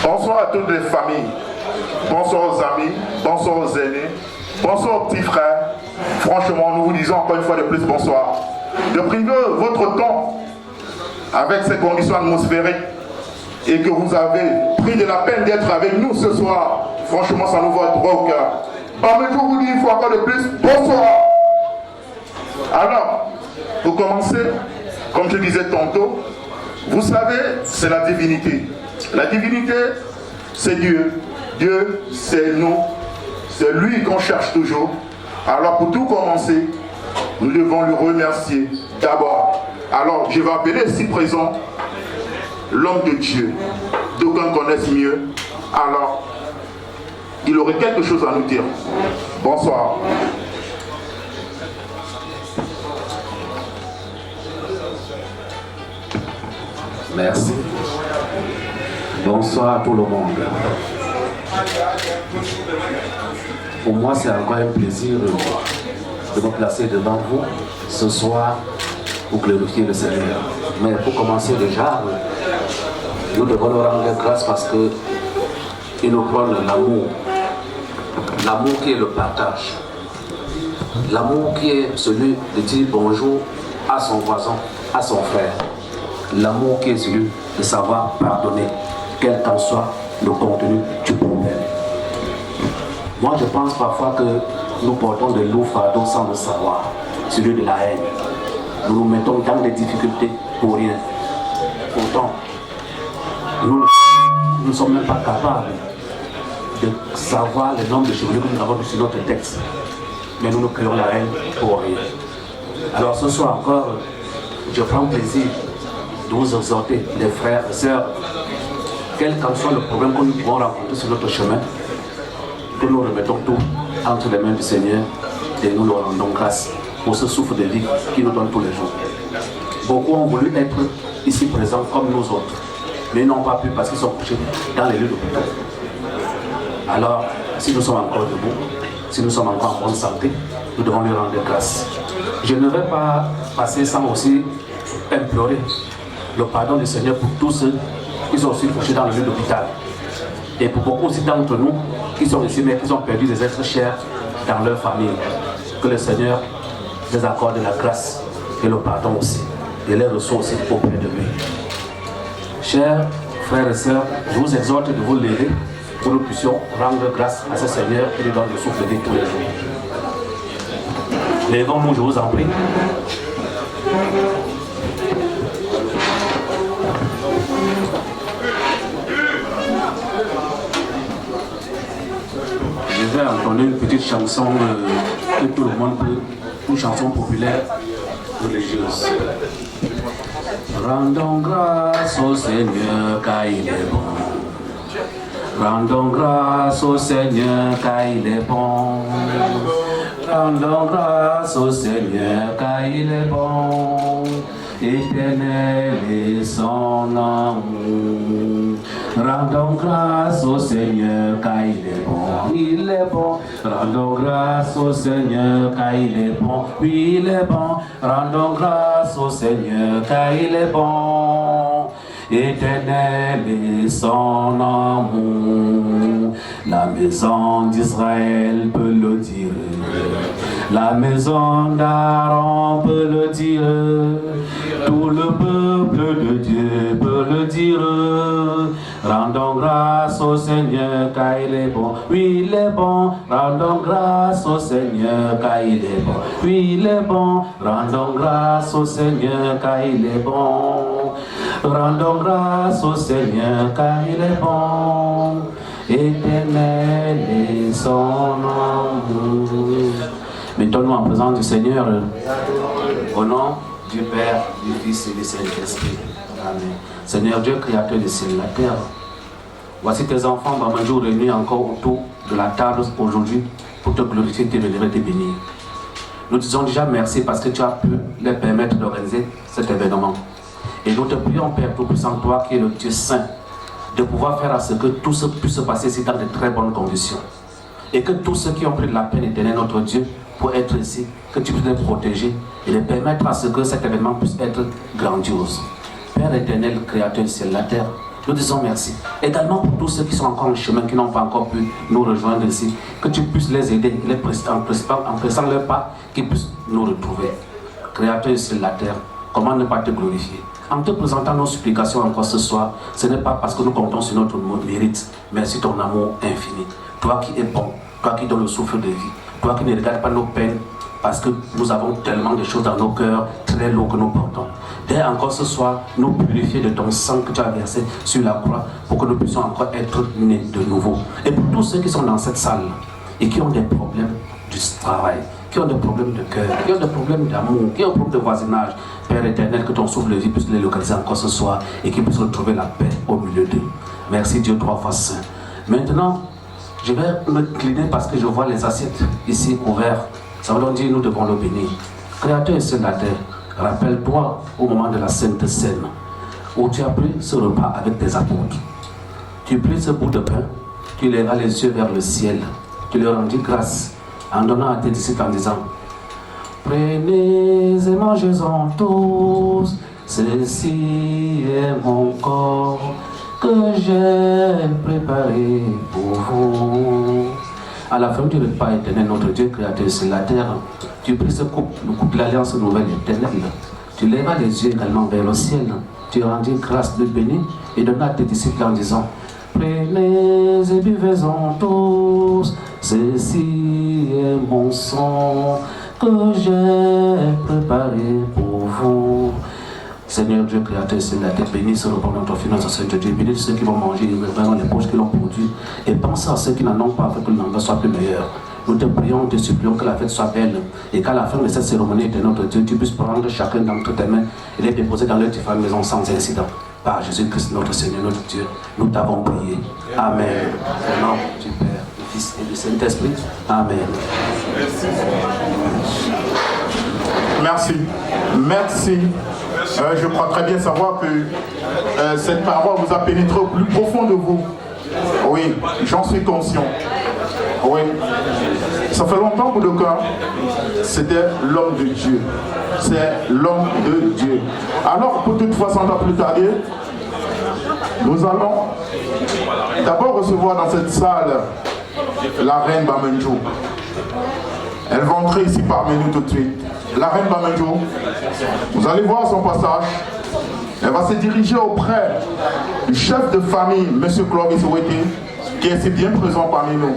Bonsoir à toutes les familles. Bonsoir aux amis. Bonsoir aux aînés. Bonsoir aux petits frères. Franchement, nous vous disons encore une fois de plus bonsoir. De priver votre temps avec ces conditions atmosphériques et que vous avez pris de la peine d'être avec nous ce soir. Franchement, ça nous va droit au cœur. Parmi tout, vous dit une fois encore de plus bonsoir. Alors, pour commencer, comme je disais tantôt, vous savez, c'est la divinité. La divinité, c'est Dieu. Dieu, c'est nous. C'est lui qu'on cherche toujours. Alors, pour tout commencer, nous devons lui remercier d'abord. Alors, je vais appeler ici présent l'homme de Dieu. D'aucuns connaissent mieux. Alors, il aurait quelque chose à nous dire. Bonsoir. Merci. Bonsoir à tout le monde. Pour moi, c'est encore un plaisir de me placer devant vous ce soir pour glorifier le Seigneur. Mais pour commencer déjà, nous devons leur rendre grâce parce qu'il nous prône l'amour. L'amour qui est le partage. L'amour qui est celui de dire bonjour à son voisin, à son frère. L'amour qui est celui de savoir pardonner, quel qu'en soit le contenu du problème. Moi, je pense parfois que nous portons de lourds fardeaux sans le savoir, celui de la haine. Nous nous mettons dans des difficultés pour rien. Pourtant, nous ne sommes même pas capables de savoir le nombre de chevelures que nous avons sur notre texte. Mais nous nous créons la haine pour rien. Alors ce soir encore, je prends plaisir de vous exhorter, les frères et sœurs, quel qu'en soit le problème que nous pouvons rencontrer sur notre chemin, que nous remettons tout entre les mains du Seigneur et nous leur rendons grâce pour ce souffle de vie qui nous donne tous les jours. Beaucoup ont voulu être ici présents comme nous autres, mais ils n'ont pas pu parce qu'ils sont couchés dans les lieux d'hôpital. Alors, si nous sommes encore debout, si nous sommes encore en bonne santé, nous devons lui rendre grâce. Je ne vais pas passer sans aussi implorer le pardon du Seigneur pour tous ceux qui sont aussi couchés dans le lieu d'hôpital. Et pour beaucoup aussi d'entre nous qui sont ici mais qui ont perdu des êtres chers dans leur famille. Que le Seigneur les accorde la grâce et le pardon aussi. Et les ressources aussi auprès de lui. Chers frères et sœurs, je vous exhorte de vous lever pour que nous puissions rendre grâce à ce Seigneur qui nous donne le souffle de vie tous les jours. Levons-nous, je vous en prie. Je vais entendre une petite chanson que tout le monde peut, une chanson populaire religieuse. Rendons grâce au Seigneur car il est bon. Rendons grâce au Seigneur car il est bon. Rendons grâce au Seigneur car il est bon. Éternel est son amour. Rendons grâce au Seigneur car il est bon. Il est bon. Rendons grâce au Seigneur car il est bon. Oui, il est bon. Rendons grâce au Seigneur car il est bon. Éternel est son amour. La maison d'Israël peut le dire. La maison d'Aaron peut le dire. Tout le peuple de Dieu peut le dire. Rendons grâce au Seigneur car il est bon. Oui, il est bon. Rendons grâce au Seigneur car il est bon. Oui, il est bon. Rendons grâce au Seigneur car il est bon. Rendons grâce au Seigneur car il est bon. Éternel est son amour. Mettons-nous en présence du Seigneur au nom du Père, du Fils et du Saint-Esprit. Amen. Seigneur Dieu, créateur du ciel et de la terre, voici tes enfants, Bamandjou, réunis encore autour de la table aujourd'hui pour te glorifier, te vénérer, te bénir. Nous disons déjà merci parce que tu as pu leur permettre d'organiser cet événement. Et nous te prions, Père Tout-Puissant, toi qui es le Dieu Saint, de pouvoir faire à ce que tout ce puisse se passer ici dans de très bonnes conditions. Et que tous ceux qui ont pris de la peine éternelle, notre Dieu, pour être ici, que tu puisses les protéger et les permettre à ce que cet événement puisse être grandiose. Père éternel, créateur du ciel et la terre, nous disons merci. Également pour tous ceux qui sont encore en chemin, qui n'ont pas encore pu nous rejoindre ici, que tu puisses les aider en pressant leur pas, qu'ils puissent nous retrouver. Créateur du ciel et la terre, comment ne pas te glorifier? En te présentant nos supplications encore ce soir, ce n'est pas parce que nous comptons sur notre mérite, mais sur ton amour infini. Toi qui es bon, toi qui donnes le souffle de vie, toi qui ne regardes pas nos peines, parce que nous avons tellement de choses dans nos cœurs très lourds que nous portons. Dès encore ce soir, nous purifier de ton sang que tu as versé sur la croix pour que nous puissions encore être nés de nouveau. Et pour tous ceux qui sont dans cette salle et qui ont des problèmes du travail, qui ont des problèmes de cœur, qui ont des problèmes d'amour, qui ont des problèmes de voisinage, Père éternel, que ton souffle de vie puisse les localiser encore ce soir et qu'ils puissent retrouver la paix au milieu d'eux. Merci Dieu, trois fois saint. Maintenant, je vais me cliner parce que je vois les assiettes ici ouvertes. Ça veut donc dire nous devons le bénir. Créateur et Saint de la terre, rappelle-toi au moment de la Sainte Seine où tu as pris ce repas avec tes apôtres. Tu pris ce bout de pain, tu lèveras les yeux vers le ciel, tu leur rendis grâce en donnant à tes disciples en disant: prenez et mangez-en tous, ceci est mon corps que j'ai préparé pour vous. À la fin du repas éternel, notre Dieu créateur sur la terre, tu pris ce coupe, le coupe de l'alliance nouvelle éternelle. Tu lèveras les yeux également vers le ciel. Tu rendis grâce de bénir et donna à tes disciples en disant: prenez et buvez-en tous, ceci est mon sang que j'ai préparé pour vous. Seigneur Dieu créateur, c'est la terre, bénis ce repas dans ton finance, Seigneur Dieu, bénis ceux qui vont manger, les poches qui l'ont produit, et pense à ceux qui n'en ont pas, afin que le langage soit plus meilleur. Nous te prions, te supplions que la fête soit belle, et qu'à la fin de cette cérémonie de notre Dieu, tu puisses prendre chacun d'entre tes mains et les déposer dans leur différentes maisons sans incident. Par Jésus-Christ, notre Seigneur, notre Dieu, nous t'avons prié. Amen. Au nom du Père, du Fils et du Saint-Esprit. Amen. Merci. Merci. Je crois très bien savoir que cette parole vous a pénétré au plus profond de vous. Oui, j'en suis conscient. Oui. Ça fait longtemps pour le cas. C'était l'homme de Dieu. C'est l'homme de Dieu. Alors, pour toutefois, sans plus tarder, nous allons d'abord recevoir dans cette salle la reine Bamenjo. Elle va entrer ici parmi nous tout de suite. La reine Bamenjo, vous allez voir son passage. Elle va se diriger auprès du chef de famille, M. Clovis Ouété, qui est si bien présent parmi nous.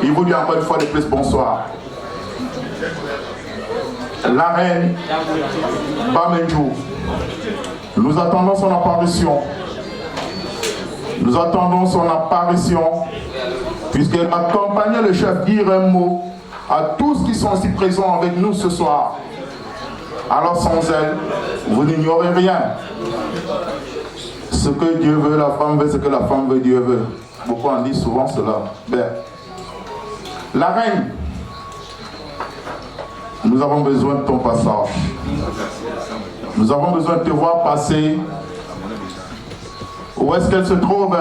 Il vous dit encore une fois de plus bonsoir. La reine Bamenjo, nous attendons son apparition. Nous attendons son apparition, puisqu'elle va accompagner le chef, dire un mot à tous qui sont ici présents avec nous ce soir. Alors sans elle, vous n'ignorez rien. Ce que Dieu veut, la femme veut, ce que la femme veut, Dieu veut. Beaucoup en disent souvent cela. Ben, la reine, nous avons besoin de ton passage. Nous avons besoin de te voir passer. Où est-ce qu'elle se trouve?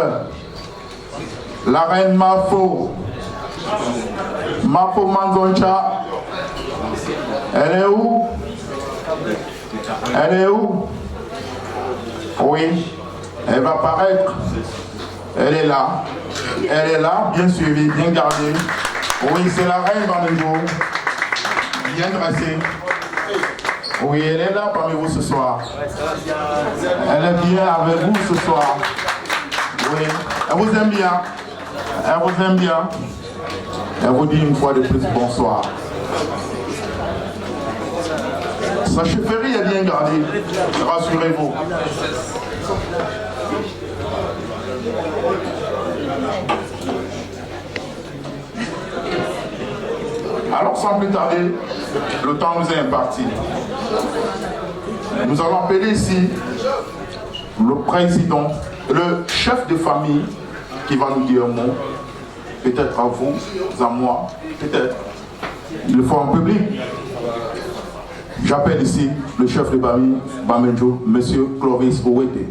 La reine Mafo. Mafo Manzoncha. Elle est où? Elle est où? Oui, elle va apparaître. Elle est là. Elle est là, bien suivie, bien gardée. Oui, c'est la reine Bamenjo. Bien dressée. Oui, elle est là parmi vous ce soir. Elle est bien avec vous ce soir. Oui, elle vous aime bien. Elle vous aime bien. Elle vous dit une fois de plus bonsoir. Sa chefferie est bien gardée, rassurez-vous. Alors sans plus tarder, le temps nous est imparti. Nous allons appeler ici le président, le chef de famille qui va nous dire un mot. Peut-être à vous, à moi, peut-être. Il le faut en public. J'appelle ici le chef de famille Bamenjo, M. Clovis Ouété.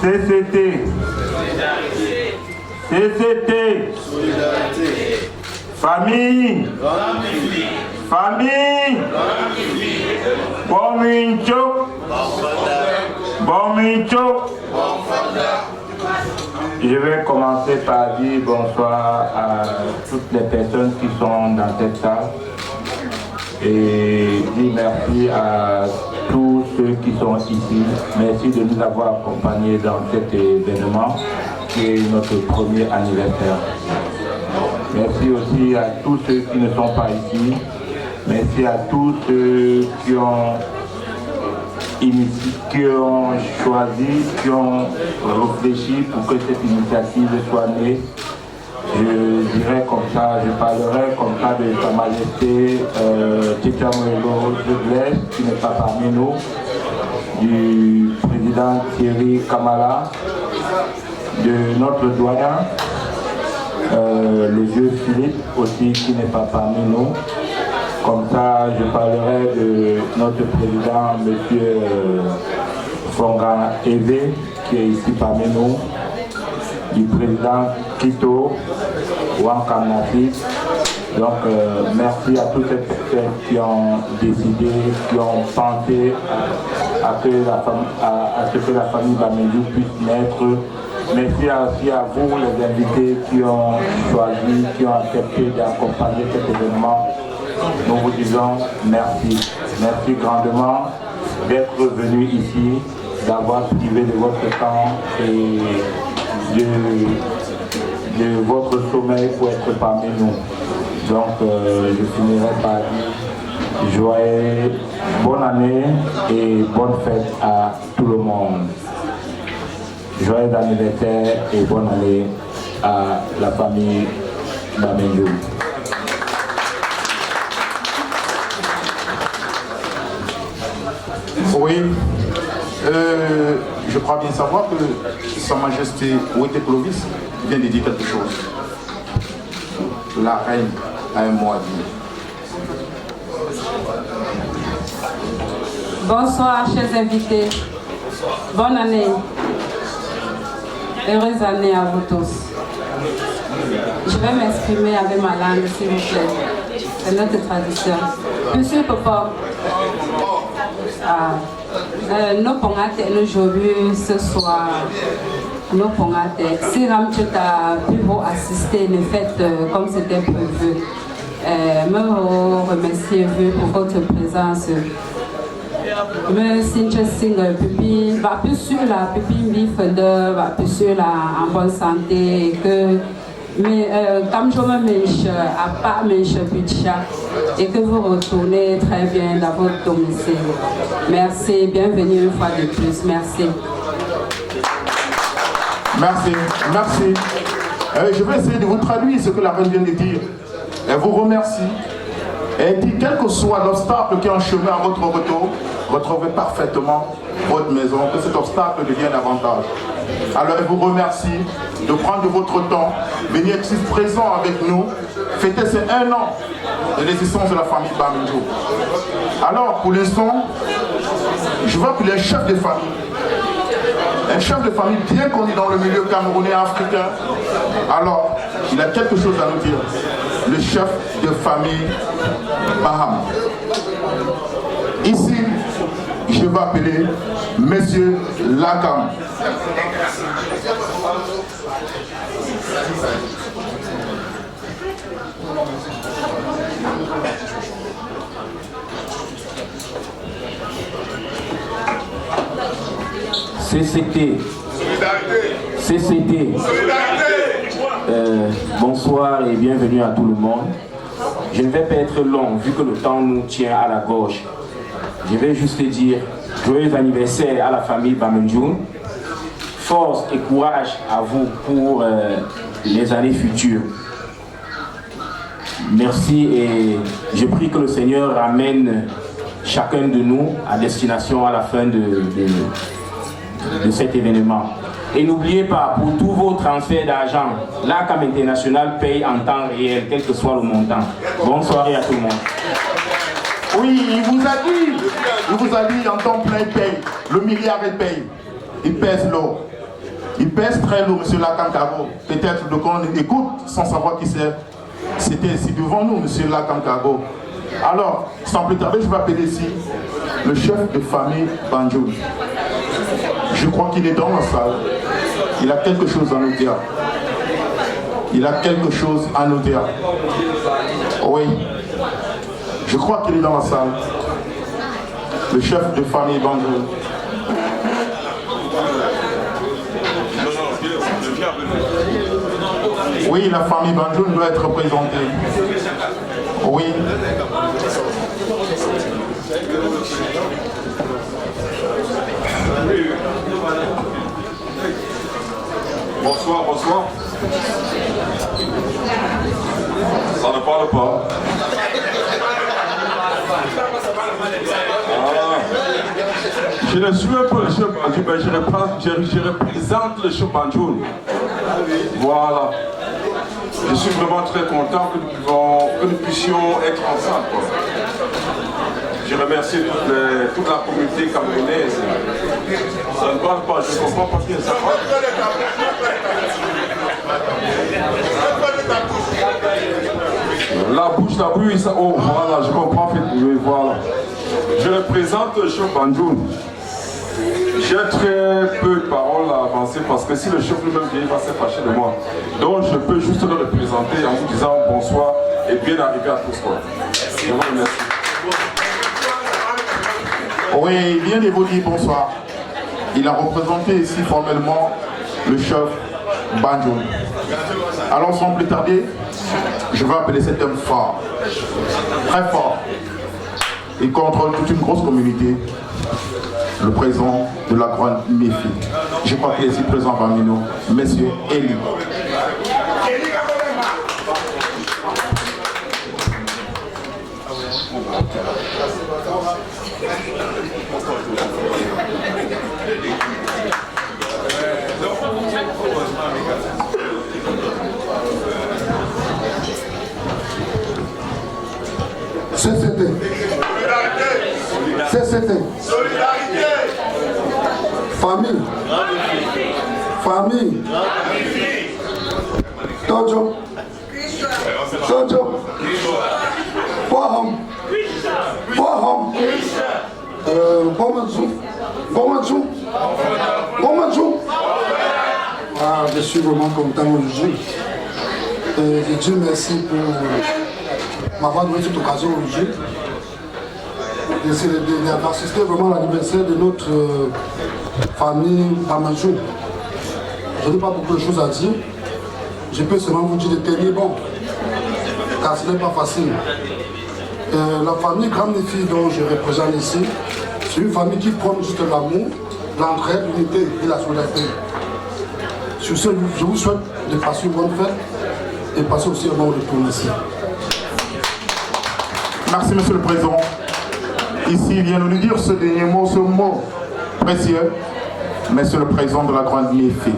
CCT. Famille. Bon mincho. Je vais commencer par dire bonsoir à toutes les personnes qui sont dans cette salle et dire merci à tous ceux qui sont ici. Merci de nous avoir accompagnés dans cet événement qui est notre premier anniversaire. Merci aussi à tous ceux qui ne sont pas ici. Merci à tous ceux qui ont choisi, qui ont réfléchi pour que cette initiative soit née. Je dirais comme ça, je parlerai comme ça de Sa Majesté Tchitcha Moelo Jeglès, qui n'est pas parmi nous, du président Thierry Kamala, de notre doyen, le vieux Philippe aussi, qui n'est pas parmi nous. Comme ça, je parlerai de notre président, M. Fonga Eve, qui est ici parmi nous, du président Kito, Wankamnati. Donc, merci à toutes ces personnes qui ont décidé, qui ont pensé à ce que la famille Bamendjou puisse naître. Merci aussi à vous, les invités, qui ont choisi, qui ont accepté d'accompagner cet événement. Nous vous disons merci. Merci grandement d'être venus ici, d'avoir privé de votre temps et de votre sommeil pour être parmi nous. Donc, je finirai par dire joyeux, bonne année et bonne fête à tout le monde. Joyeux anniversaire et bonne année à la famille Bamendjou. Oui, je crois bien savoir que Sa Majesté Wete Clovis vient de dire quelque chose. La reine a un mot à dire. Bonsoir, chers invités. Bonne année. Heureuse année à vous tous. Je vais m'exprimer avec ma langue, s'il vous plaît. C'est notre tradition. Monsieur Papa, nos pongates aujourd'hui ce soir, nos pongates, si Ramcheta pu vous assister, le fait comme c'était prévu, me remercier pour votre présence. Me Sinchesing Pipi, va plus sur la Pipi Bifende, va plus sur la en bonne santé et que mais comme je me mèche à pas mèche Picha et que vous retournez très bien dans votre domicile. Merci, bienvenue une fois de plus, merci. Merci. Je vais essayer de vous traduire ce que la reine vient de dire. Elle vous remercie. Elle dit quel que soit l'obstacle qui est en chemin à votre retour, retrouvez parfaitement votre maison, que cet obstacle devienne davantage. Alors elle vous remercie de prendre votre temps, venir être présent avec nous, fêter ces 1 an de l'existence de la famille Bamendjou. Alors pour l'instant, je vois que les chefs de famille, un chef de famille bien connu dans le milieu camerounais africain, alors il a quelque chose à nous dire. Le chef de famille Baham. Ici, je vais appeler Monsieur Lakam. CCT. Bonsoir et bienvenue à tout le monde. Je ne vais pas être long vu que le temps nous tient à la gorge. Je vais juste dire joyeux anniversaire à la famille Bamendjou. Force et courage à vous pour les années futures. Merci et je prie que le Seigneur ramène chacun de nous à destination à la fin de cet événement. Et n'oubliez pas, pour tous vos transferts d'argent, l'ACAM International paye en temps réel, quel que soit le montant. Bonne soirée à tout le monde. Oui, il vous a dit en temps plein, il paye. Le milliard, il paye. Il pèse lourd. Il pèse très lourd, monsieur Lakam Kago. Peut-être qu'on écoute sans savoir qui c'est. C'était ici devant nous, monsieur Lakam Kago. Alors, sans plus tarder, je vais appeler ici le chef de famille Banjoul. Je crois qu'il est dans la salle. Il a quelque chose à nous dire. Il a quelque chose à nous dire. Oui. Je crois qu'il est dans la salle. Le chef de famille Banjoul. Oui, la famille Banjoul doit être représentée. Oui. Bonsoir, bonsoir. Ça ne parle pas. Je ne suis un peu le chef Banjoul, mais je représente le chef Banjoul. Voilà. Je suis vraiment très content que nous puissions être ensemble. Quoi. Je remercie toute la communauté camerounaise. Ça ne parle pas, je ne comprends pas bien ça. La bouche, ça, oh voilà, je comprends, oui, voilà. Je représente le chef Banjoul. J'ai très peu de paroles à avancer parce que si le chef lui-même vient, il va se fâcher de moi. Donc je peux juste le représenter en vous disant bonsoir et bien arrivé à tous. Quoi. Je vous remercie. Oui, il vient de vous dire bonsoir. Il a représenté ici formellement le chef Banjoul. Alors sans plus tarder, je vais appeler cet homme fort, très fort. Il contrôle toute une grosse communauté, le président de la Grande Méfi. Je crois qu'il est ici présent parmi nous, Monsieur Eli. CCT. CCT. Famille. Famille. Tojo. Tojo. Boham. Boham. Bomanzou. Bomanzou. Bomanzou. Ah, je suis vraiment content aujourd'hui. Et Dieu merci pour m'avoir donné cette occasion aujourd'hui d'assister vraiment à l'anniversaire de notre famille Bamanjoul. Je n'ai pas beaucoup de choses à dire. Je peux seulement vous dire de tenir bon, car ce n'est pas facile. La famille Grande Méfi dont je représente ici, c'est une famille qui prône juste l'amour, l'entraide, l'unité et la solidarité. Sur ce, je vous souhaite de passer une bonne fête et passer aussi un bon retour ici. Merci, Monsieur le Président. Ici, il vient de nous dire ce dernier mot, ce mot précieux, Monsieur le Président de la Grande Méfi.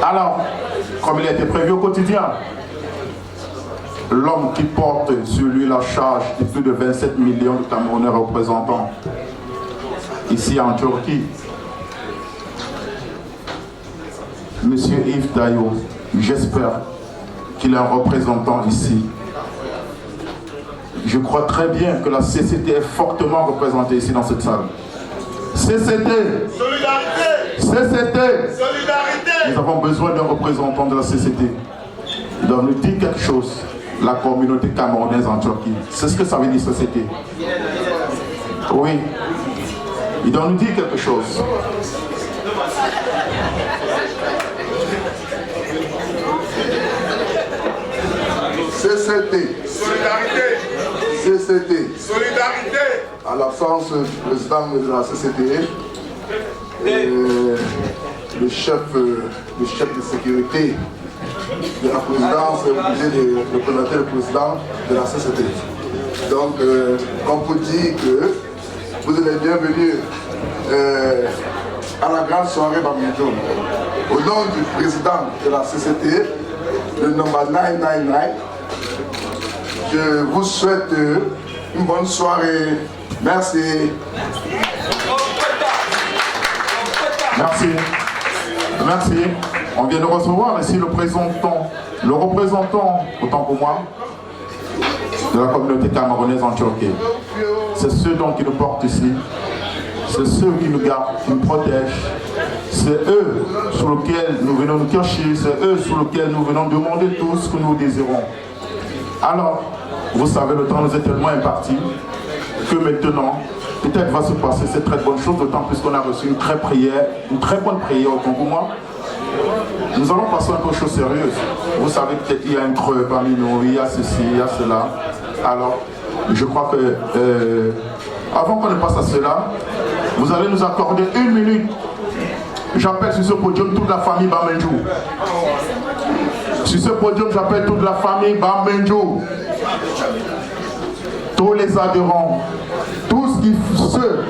Alors, comme il a été prévu au quotidien, l'homme qui porte sur lui la charge de plus de 27 millions de Camerounais représentants ici en Turquie, Monsieur Yves Dayo, j'espère qu'il est un représentant ici. Je crois très bien que la CCT est fortement représentée ici dans cette salle. CCT, solidarité, CCT, solidarité. Nous avons besoin d'un représentant de la CCT. Il doit nous dire quelque chose, la communauté camerounaise en Turquie. C'est ce que ça veut dire CCT. Oui, il doit nous dire quelque chose. CCT. Solidarité. CCT. Solidarité. À l'absence du président de la CCT, le chef de sécurité de la présidence est obligé de représenter le président de la CCT. Donc, on peut dire que vous êtes les bienvenus à la grande soirée Bamenjo. Au nom du président de la CCT, le numéro 999, je vous souhaite une bonne soirée. Merci. Merci. Merci. On vient de recevoir ici le représentant, autant pour moi, de la communauté camerounaise en Turquie. C'est ceux donc qui nous portent ici. C'est ceux qui nous gardent, qui nous protègent. C'est eux sur lesquels nous venons nous cacher. C'est eux sur lesquels nous venons demander tout ce que nous désirons. Alors, vous savez, le temps nous est tellement imparti que maintenant, peut-être va se passer cette très bonne chose, d'autant plus qu'on a reçu une très bonne prière au pour moi. Nous allons passer un peu aux choses sérieuses. Vous savez, peut-être il y a un creux parmi nous, il y a ceci, il y a cela. Alors, je crois que, avant qu'on ne passe à cela, vous allez nous accorder 1 minute. J'appelle sur ce podium toute la famille Bamenjo. Sur ce podium, j'appelle toute la famille Bamenjo. Tous les adhérents, tous ceux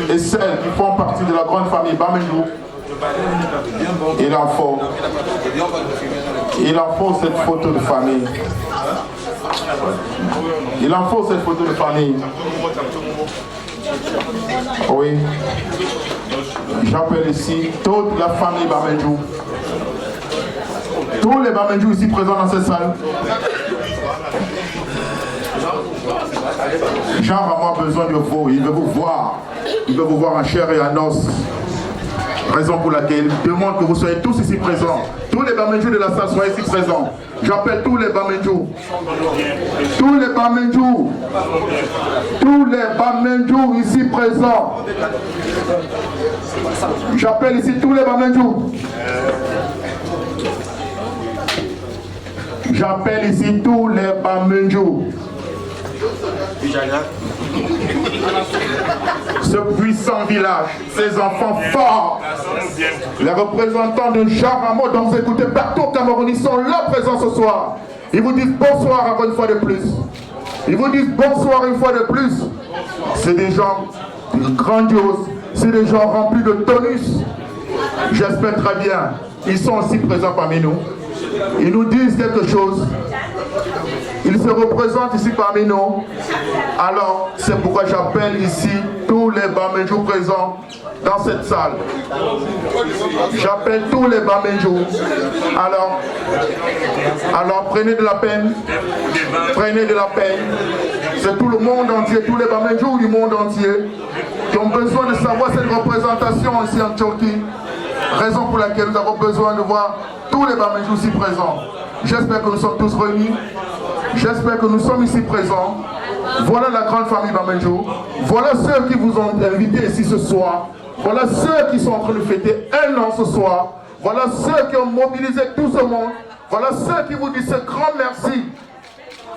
et celles qui font partie de la grande famille Bamenjo. Il en faut cette photo de famille. Il en faut cette photo de famille. Oui. J'appelle ici toute la famille Bamenjo. Tous les Bamenjo ici présents dans cette salle. Jean a vraiment besoin de vous. Il veut vous voir. Il veut vous voir en chair et en os. Raison pour laquelle il demande que vous soyez tous ici présents. Tous les Bamenjo de la salle soient ici présents. J'appelle tous les Bamenjo. Tous les Bamenjo. Tous les Bamenjo ici présents. J'appelle ici tous les Bamenjo. J'appelle ici tous les Bamenjo. Ce puissant village, ces enfants forts, les représentants de Jean Rameau dont vous écoutez partout au Cameroun, ils sont là présents ce soir. Ils vous disent bonsoir encore une fois de plus. Ils vous disent bonsoir une fois de plus. C'est des gens grandioses, c'est des gens remplis de tonus. J'espère très bien. Ils sont aussi présents parmi nous. Ils nous disent quelque chose. Ils se représentent ici parmi nous. Alors, c'est pourquoi j'appelle ici tous les Bamenjo présents dans cette salle. J'appelle tous les Bamenjo. Alors, prenez de la peine. Prenez de la peine. C'est tout le monde entier, tous les Bamenjo du monde entier qui ont besoin de savoir cette représentation ici en Turquie. Raison pour laquelle nous avons besoin de voir tous les Bamenjo ici présents. J'espère que nous sommes tous réunis. J'espère que nous sommes ici présents. Voilà la grande famille Bamenjo. Voilà ceux qui vous ont invité ici ce soir. Voilà ceux qui sont en train de fêter 1 an ce soir. Voilà ceux qui ont mobilisé tout ce monde. Voilà ceux qui vous disent ce grand merci.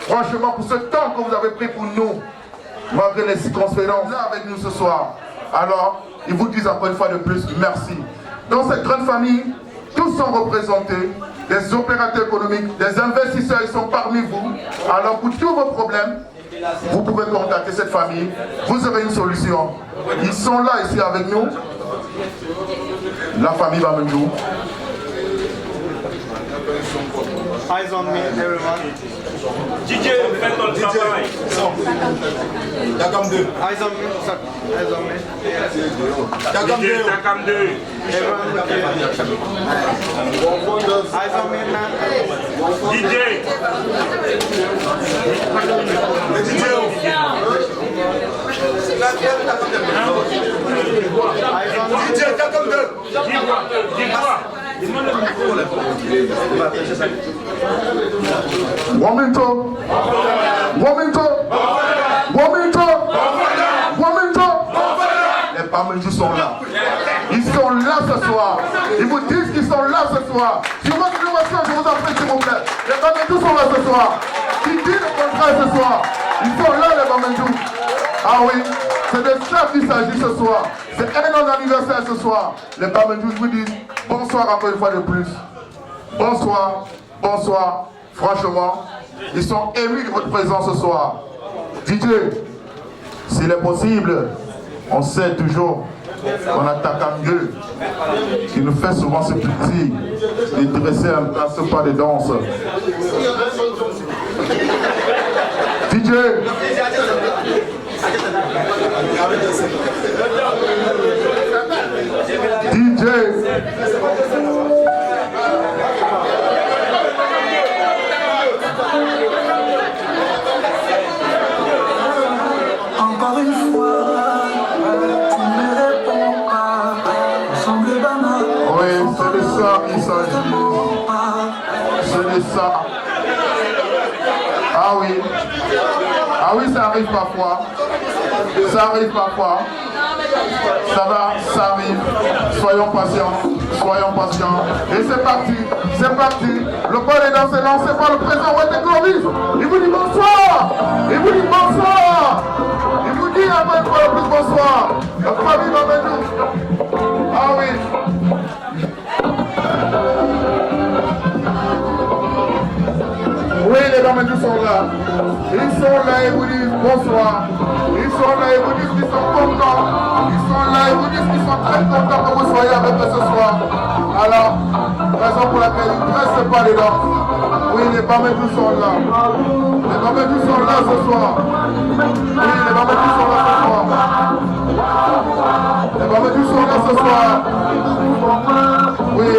Franchement, pour ce temps que vous avez pris pour nous, malgré les circonstances là avec nous ce soir. Alors, ils vous disent encore une fois de plus, merci. Dans cette grande famille, tous sont représentés. Des opérateurs économiques, des investisseurs, ils sont parmi vous. Alors pour tous vos problèmes, vous pouvez contacter cette famille. Vous aurez une solution. Ils sont là ici avec nous. La famille Bamenjo. Eyes on me, everyone. DJ, fais ton travail. Takam 2. Eyes on me, sir. Eyes on me. Takam 2. Takam 2. Everyone look here. Eyes on me, man. DJ. DJ, Takam 2. Dis-moi. Wominto. Les Bamenjo sont là. Ils sont là ce soir. Ils vous disent qu'ils sont là ce soir. Sur votre innovation, je vous en prie, s'il vous plaît. Les Bamenjo sont là ce soir. Qui dit le contraire ce soir? Ils sont là, les Bamenjo. Ah oui, c'est de ça qu'il s'agit ce soir. C'est un an d'anniversaire ce soir. Les Bamenjo vous disent bonsoir encore une fois de plus. Bonsoir, bonsoir. Franchement, ils sont émus de votre présence ce soir. DJ, s'il est possible, on sait toujours On a Takangue, qui nous fait souvent ce plaisir de dresser un ce pas de danse. DJ. Encore une fois, tu ne réponds pas. Semble banal. Oui, c'est de ça qu'il s'agit. C'est de ça. Ah oui. Ah oui, ça arrive parfois. Ça arrive parfois. Ça va, ça arrive. Soyons patients. Soyons patients. Et c'est parti. C'est parti. Le bal est dans ses lancé par le président Wete Clovis. Il vous dit bonsoir. Il vous dit bonsoir. Il vous dit après une fois le plus bonsoir. La famille va avec nous. Ah oui. Oui, les dames et tous sont là. Ils sont là et vous disent bonsoir. Ils sont là et vous disent qu'ils sont contents. Ils sont là et vous disent qu'ils sont très contents que vous soyez avec eux ce soir. Alors, raison pour laquelle ils ne pressent pas les dents. Oui, les dames et tous sont là. Les dames et tous sont là ce soir. Oui, les dames et tous sont là ce soir. Les dames et tous sont là ce soir. Oui.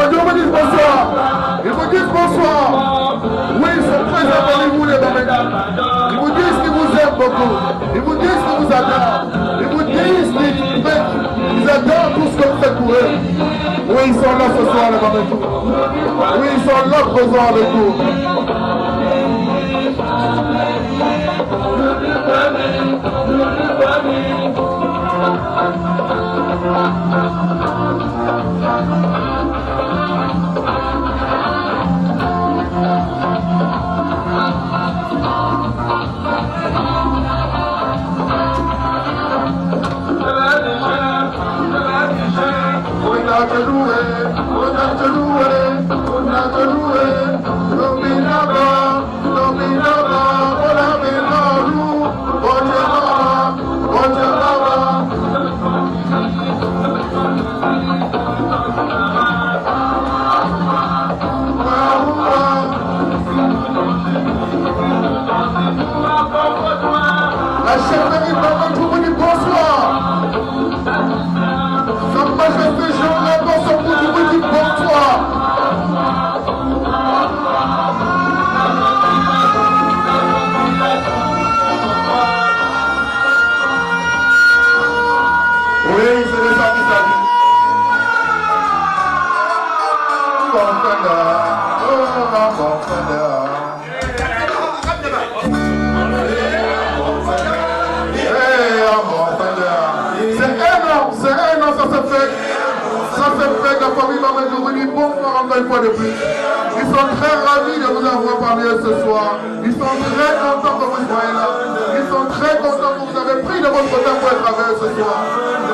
Les me disent bonsoir. Ils vous disent bonsoir. Oui, ils sont très aimés, vous les Bamédans. Ils vous disent qu'ils vous aiment beaucoup. Ils vous disent qu'ils vous adorent. Ils vous disent qu'ils adorent tout ce que vous faites pour eux. Oui, ils sont là ce soir, les Bamédans. Oui, ils sont là présents avec vous. La chefferie de vous dit bonsoir. Sa majesté Jean dans son bout vous dit bonsoir. Oui, c'est de ça qu'il s'agit. C'est un an, ça s'est fait. Ça s'est fait, la famille va mettre vous dire bonsoir encore une fois de plus. Ils sont très ravis de vous avoir parmi eux ce soir. Ils sont très contents que vous soyez là. Ils sont très contents que vous avez pris de votre temps pour être avec eux ce soir.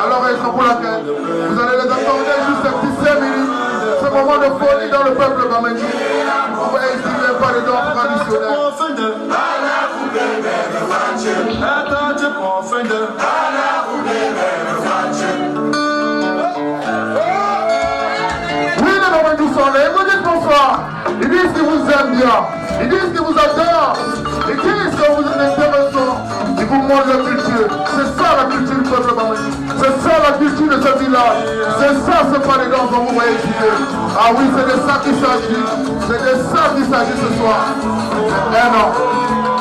Alors, raison pour laquelle vous allez les accorder juste un petit 5 minutes. Ce moment de folie dans le peuple Bamendou. On va estimer pas les danses traditionnelles. Oui, les Bamendou sont là. Ils vous disent bonsoir. Ils disent qu'ils vous aiment bien. Ils disent qu'ils vous adorent. Ils disent que vous êtes intéressants. Ils vous montrent la culture. C'est ça la culture du peuple Bamendou. C'est ça la culture de ce village. C'est ça ce pas les danses dont vous voyez ici. Ah oui, c'est de ça qu'il s'agit. C'est de ça qu'il s'agit ce soir. C'est un an.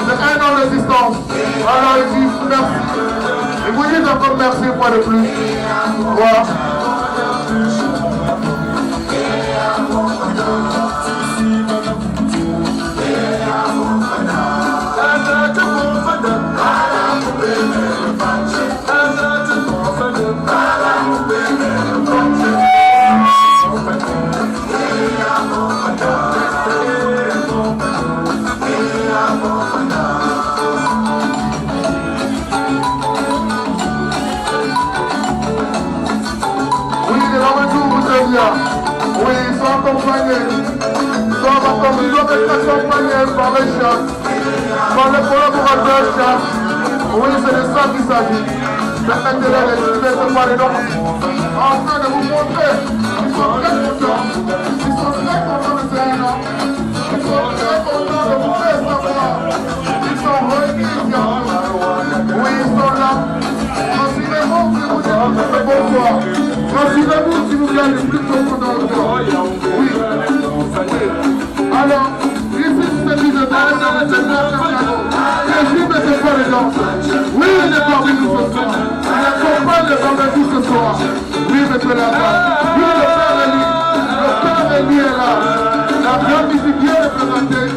C'est un an d'existence. Alors ils disent merci. Ils vous disent encore merci une fois de plus. Voilà. Oui, ils sont accompagnés. Ils sont accompagnés par les chats, par les collaborateurs chats. Oui, c'est de ça qu'il s'agit. Permettez-leur d'exprimer par les noms. En train de vous montrer, ils sont très contents. Ils sont très contents de ce nom. Ils sont très contents de vous faire savoir. Ils sont réunis. Oui, ils sont là. Rassurez-vous si vous êtes bonsoir. Rassurez-vous si vous êtes plus profond dans le corps. Oui. Alors, ici, c'est dit de dans le Jésus ne fait pas les danses. Oui, il est parmi nous ce soir. Il accompagne les barbecus ce soir. Oui, monsieur Lazare. Oui, le Père Élie. Le Père Élie est là. La grande musique bien représentée.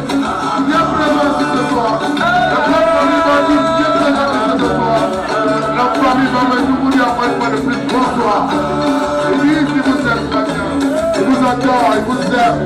Bien présentée ce soir. La grande famille Bandi bien présentée ce soir. La famille Bandi vous dit après une fois de plus bonsoir. Et lui, il vous aime très bien. Il vous adore, il vous aime.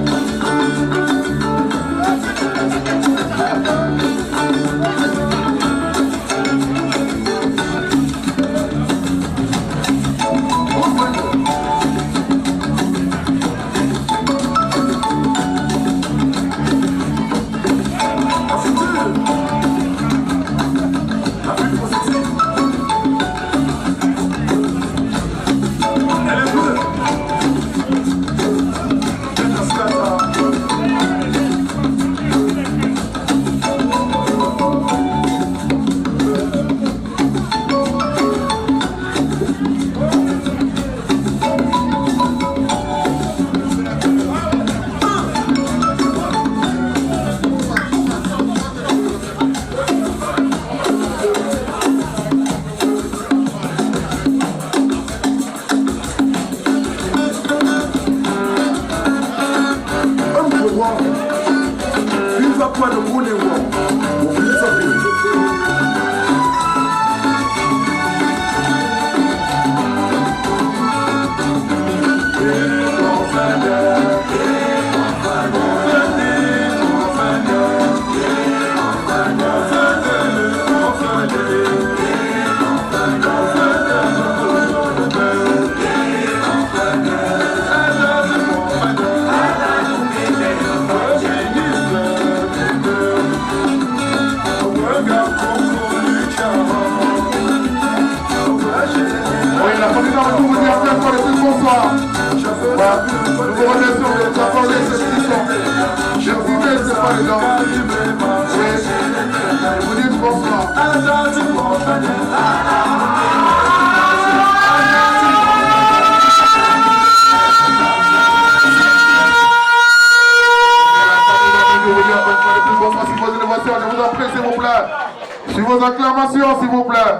Sur vos acclamations, s'il vous plaît.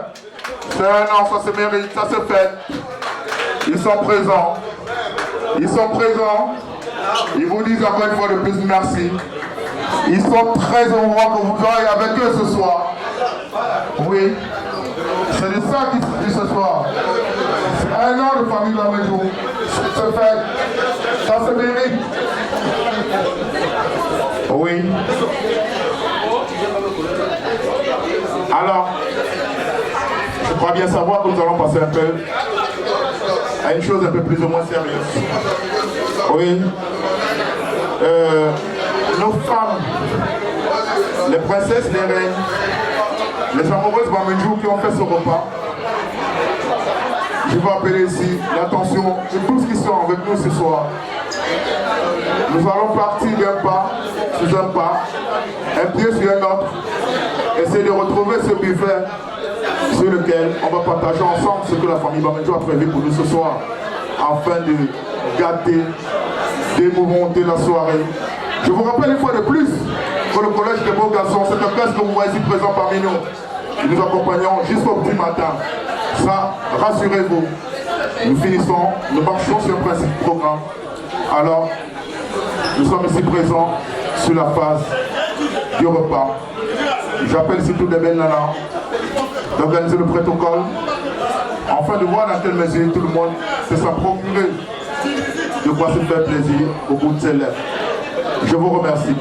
C'est un an, ça se mérite, ça se fait. Ils sont présents. Ils sont présents. Ils vous disent encore une fois de plus merci. Ils sont très heureux que vous soyez avec eux ce soir. Oui. C'est de ça qu'il s'agit ce soir. C'est un an de famille de la maison. Ça se fait. Ça se mérite. Oui. Alors, je crois bien savoir que nous allons passer un peu à une chose un peu plus ou moins sérieuse. Oui. Nos femmes, les princesses, les reines, les amoureuses Bamendjou qui ont fait ce repas, je vais appeler ici l'attention de tous qui sont avec nous ce soir. Nous allons partir d'un pas sous un pas, un pied sur un autre, essayer de retrouver ce buffet sur lequel on va partager ensemble ce que la famille Bamendjou a prévu pour nous ce soir, afin de gâter, d'émouvanter la soirée. Je vous rappelle une fois de plus que le collège des beaux garçons, c'est un classe que vous voyez ici présent parmi nous. Nous accompagnons jusqu'au petit matin. Ça, rassurez-vous, nous finissons, nous marchons sur un principe programme. Alors, nous sommes ici présents sur la phase du repas. J'appelle ici toutes les belles nanas d'organiser le protocole, afin de voir dans quelle mesure tout le monde peut s'en procurer de quoi se faire plaisir au bout de ses lèvres. Je vous remercie.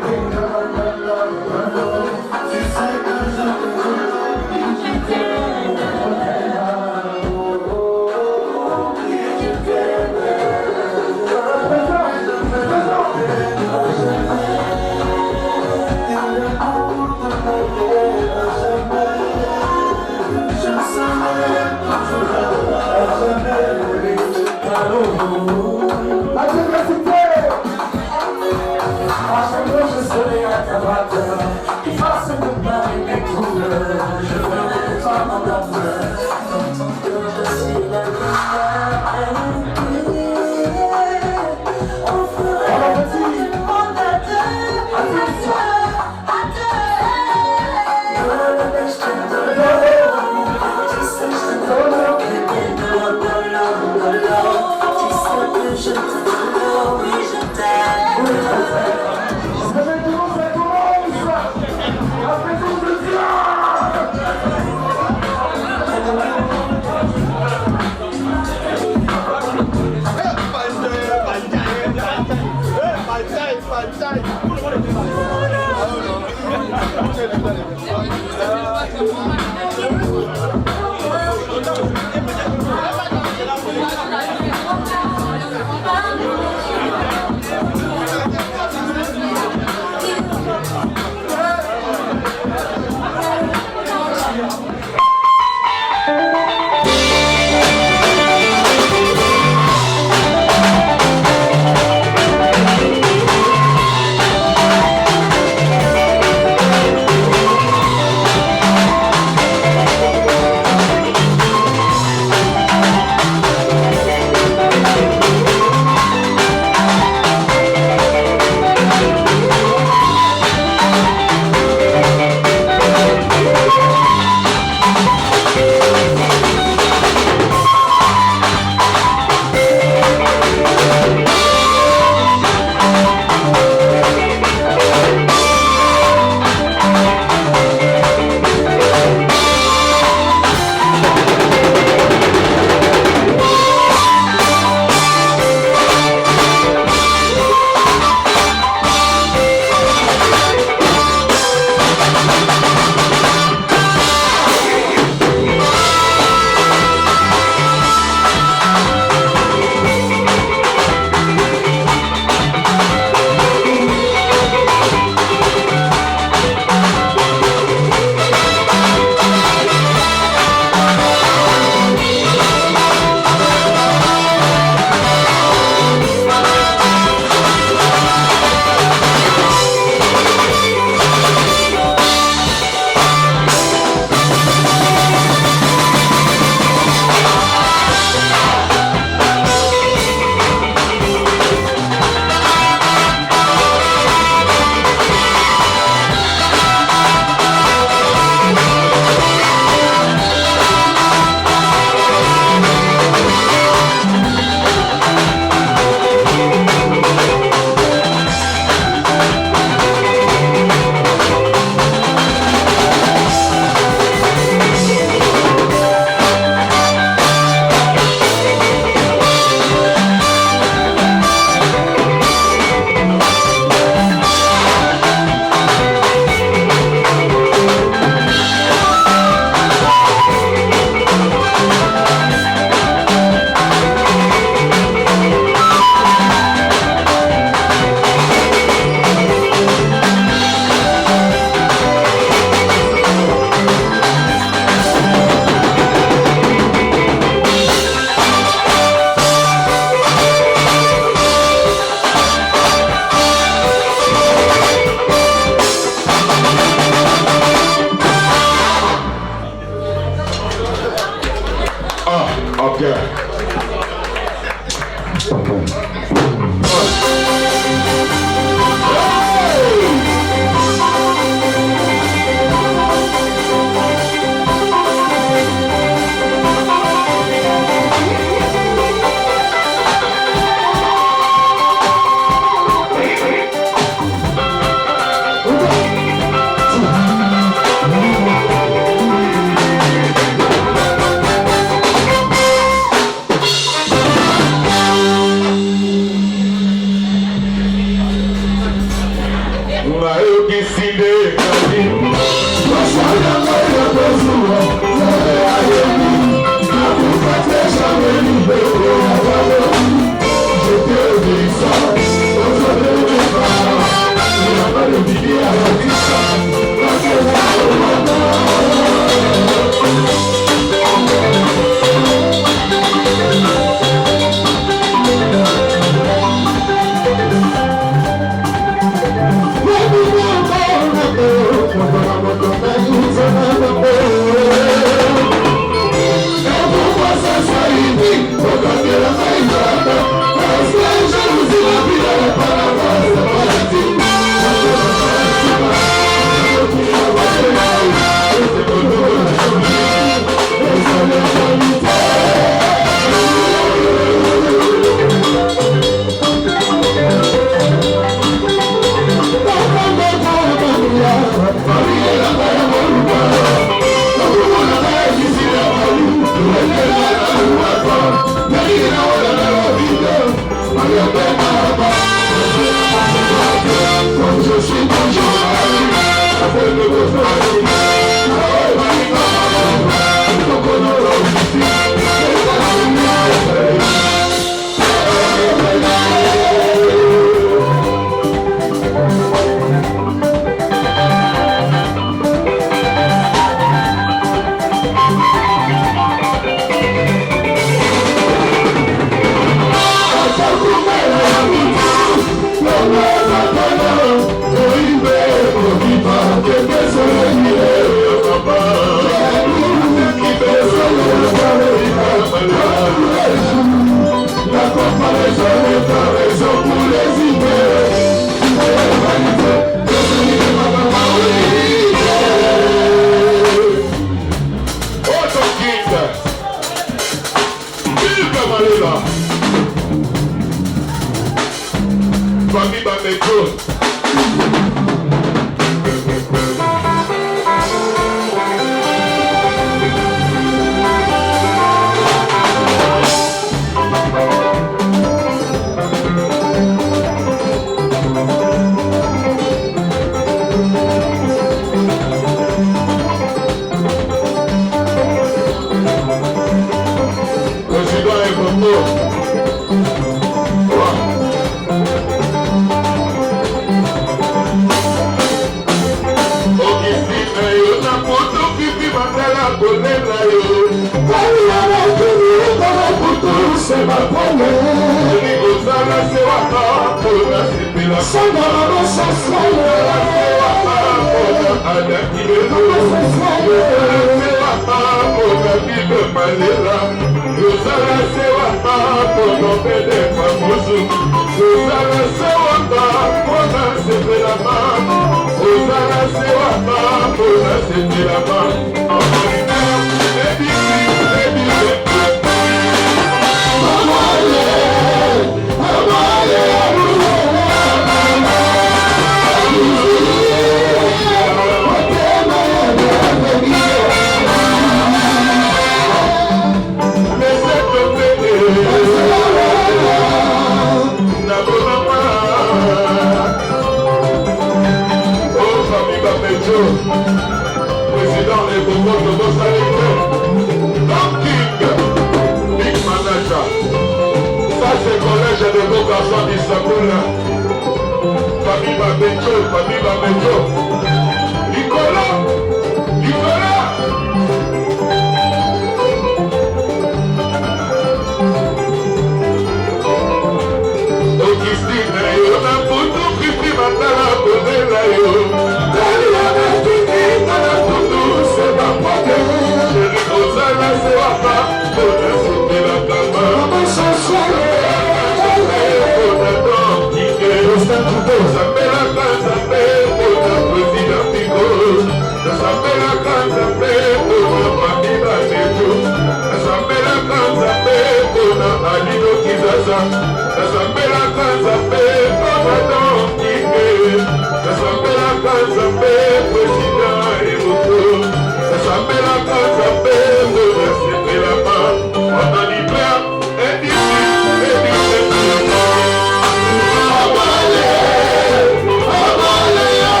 Amale,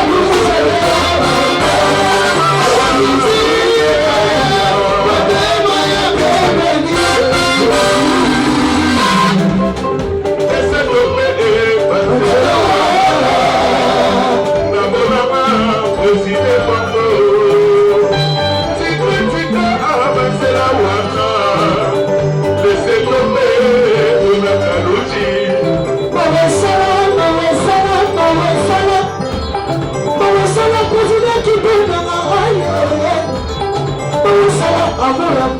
Thank you.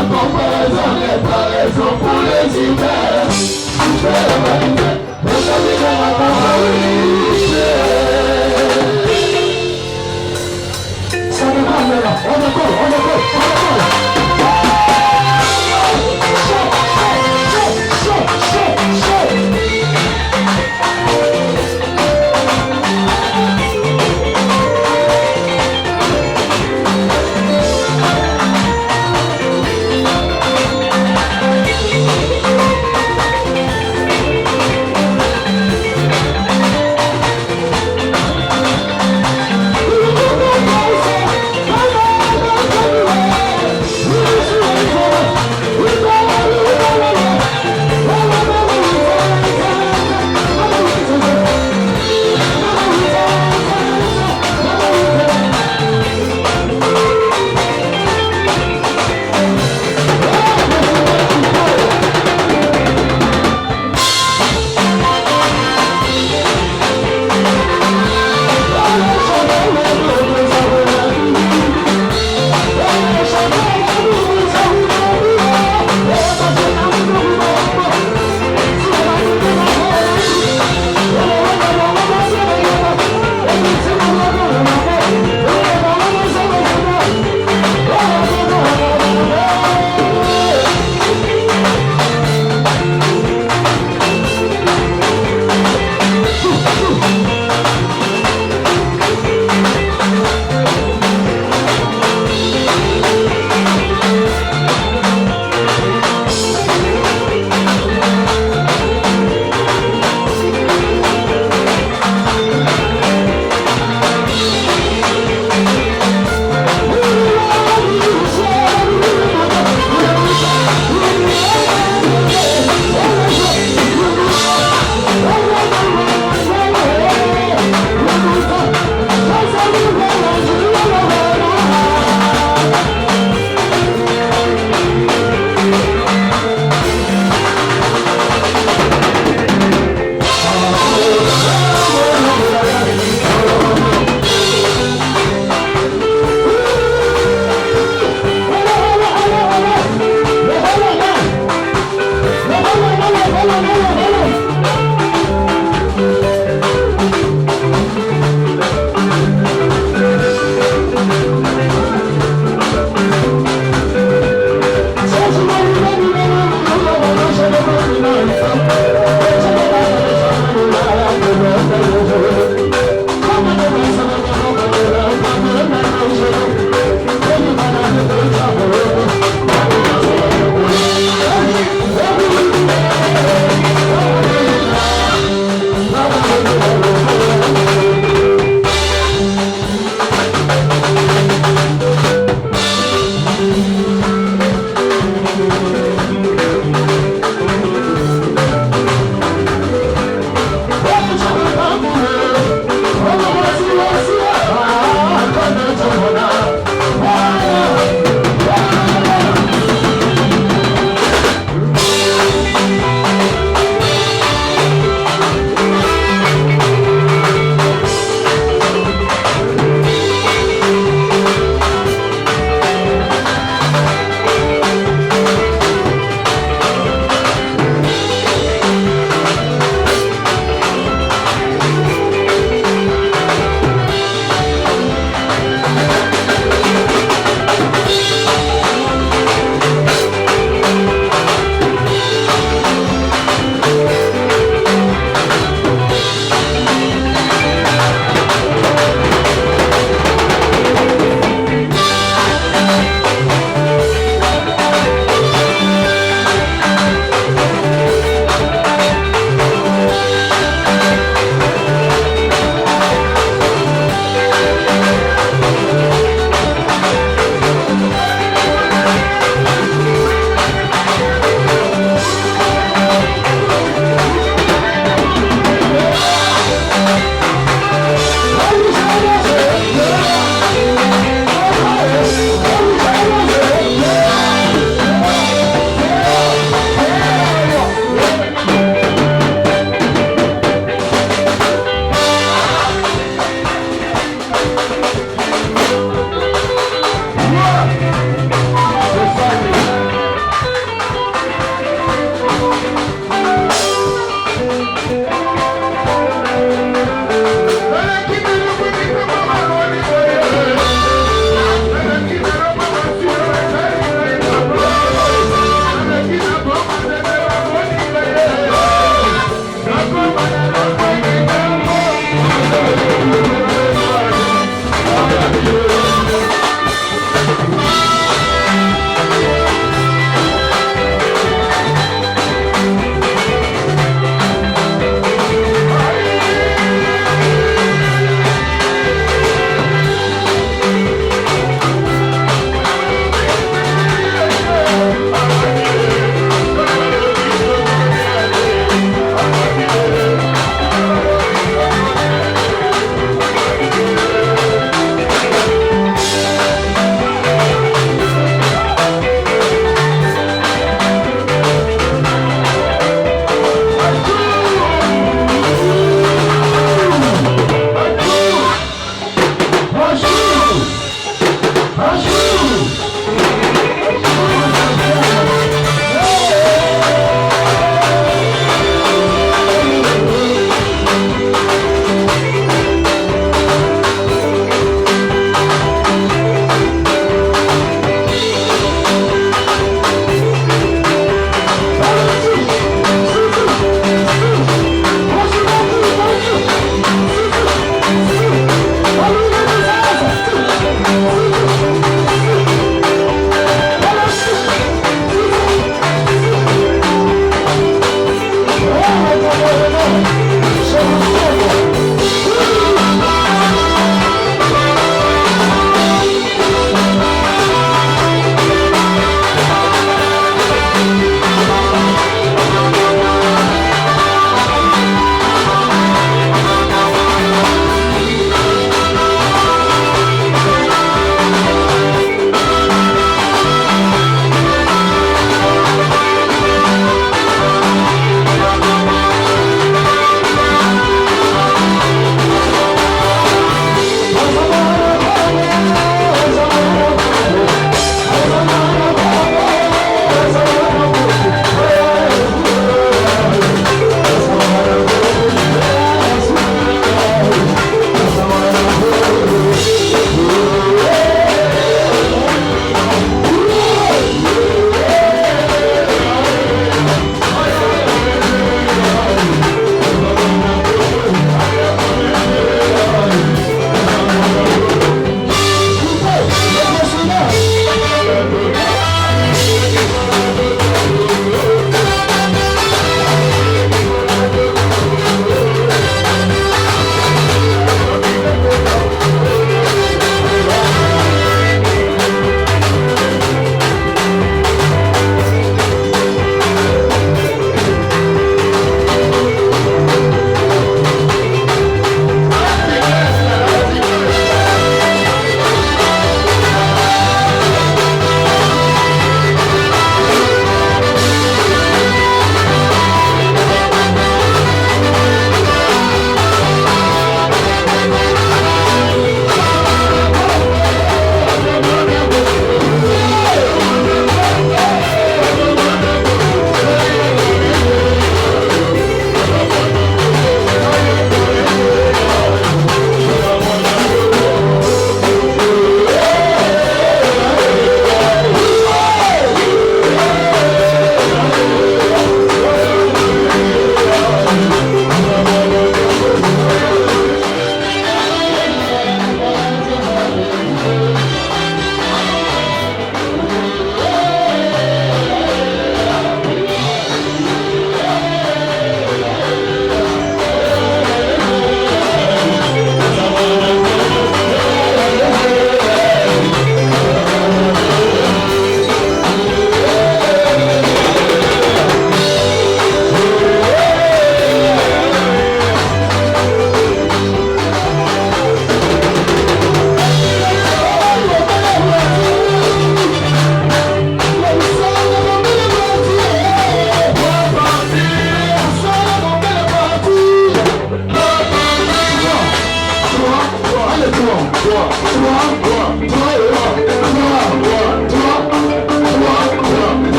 la comparaison n'est pas raison pour les humains. Je fais la vanité, mais la vie n'a pas réussi. Ça me va là, on est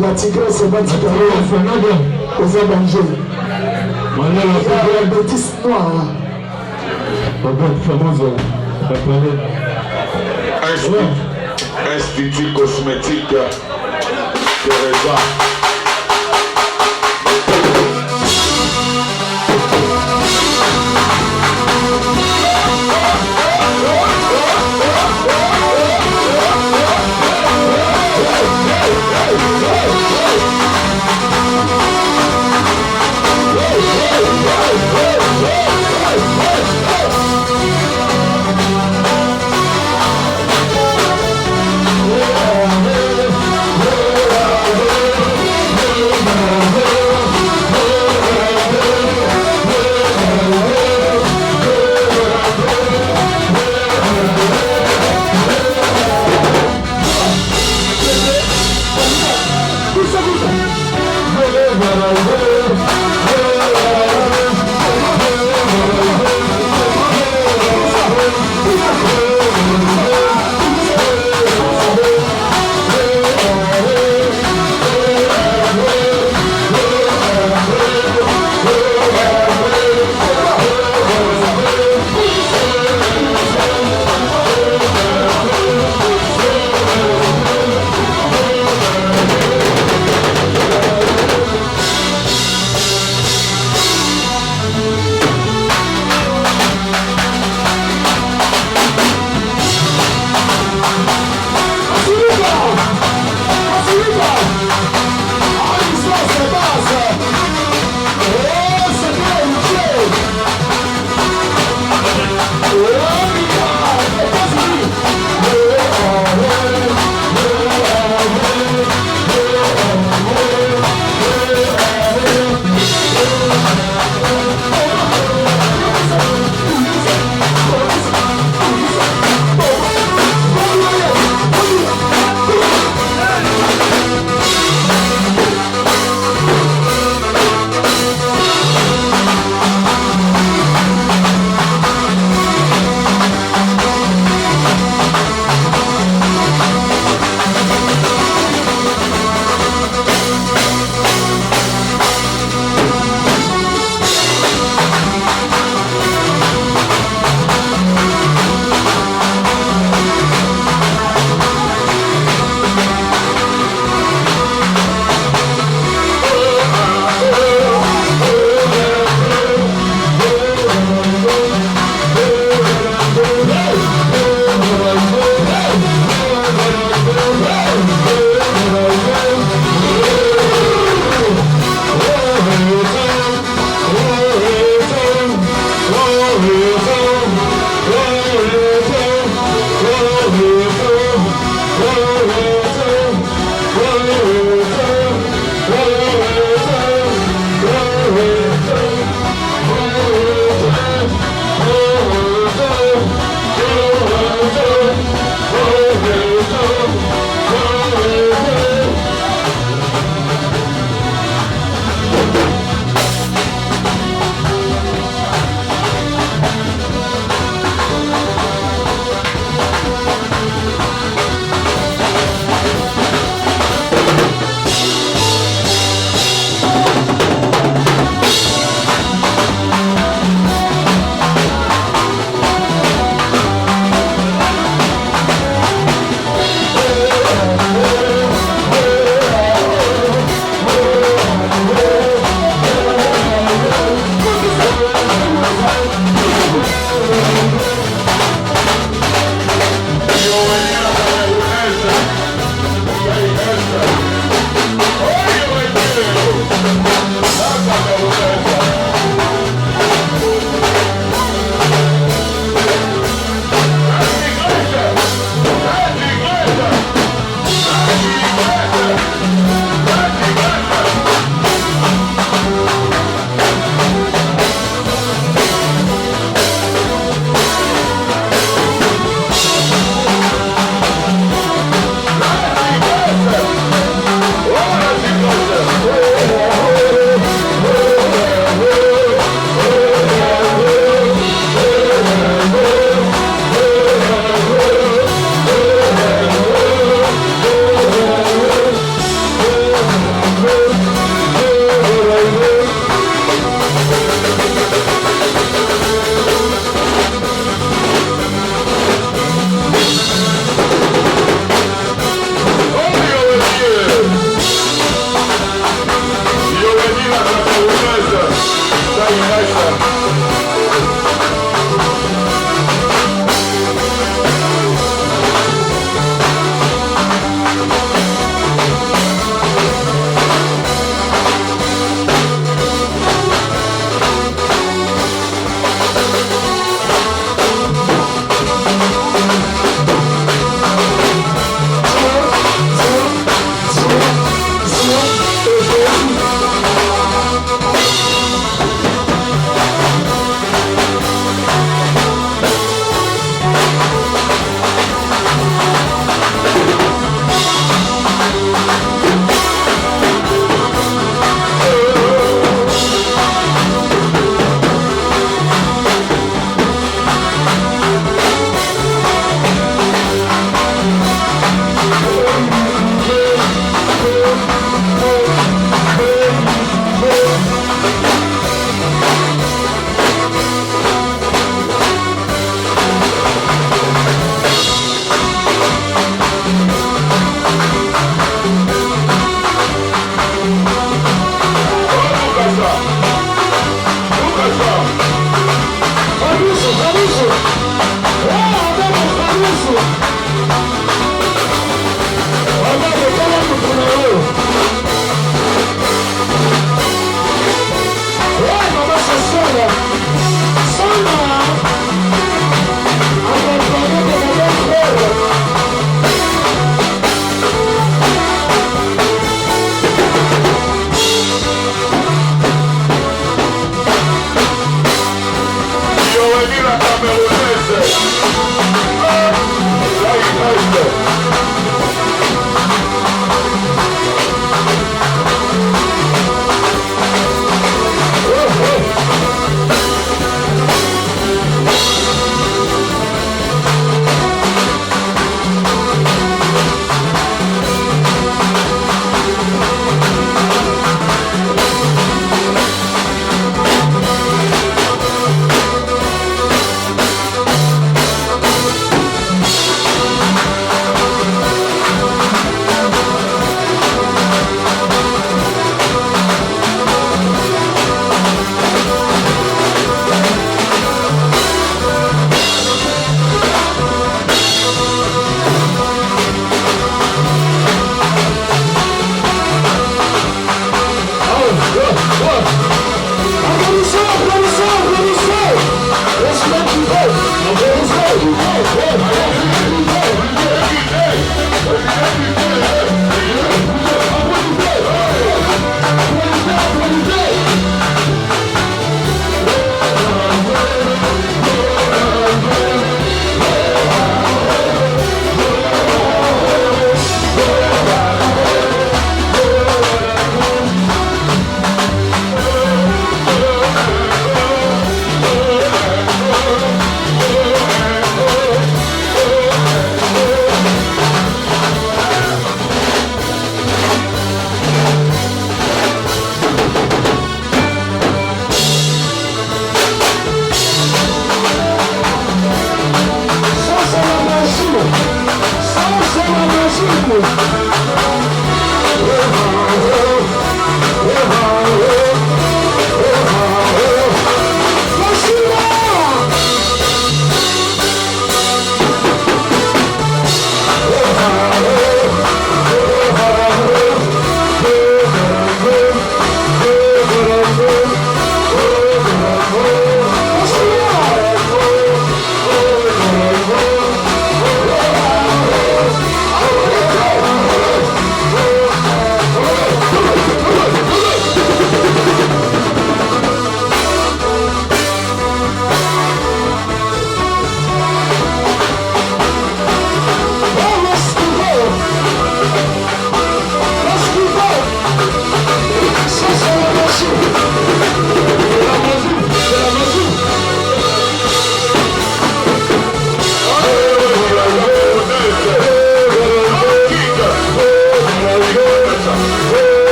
La tigresse va disparaître aux évangéles. La bêtise noire. Institut cosmétique Teresa.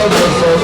Oh,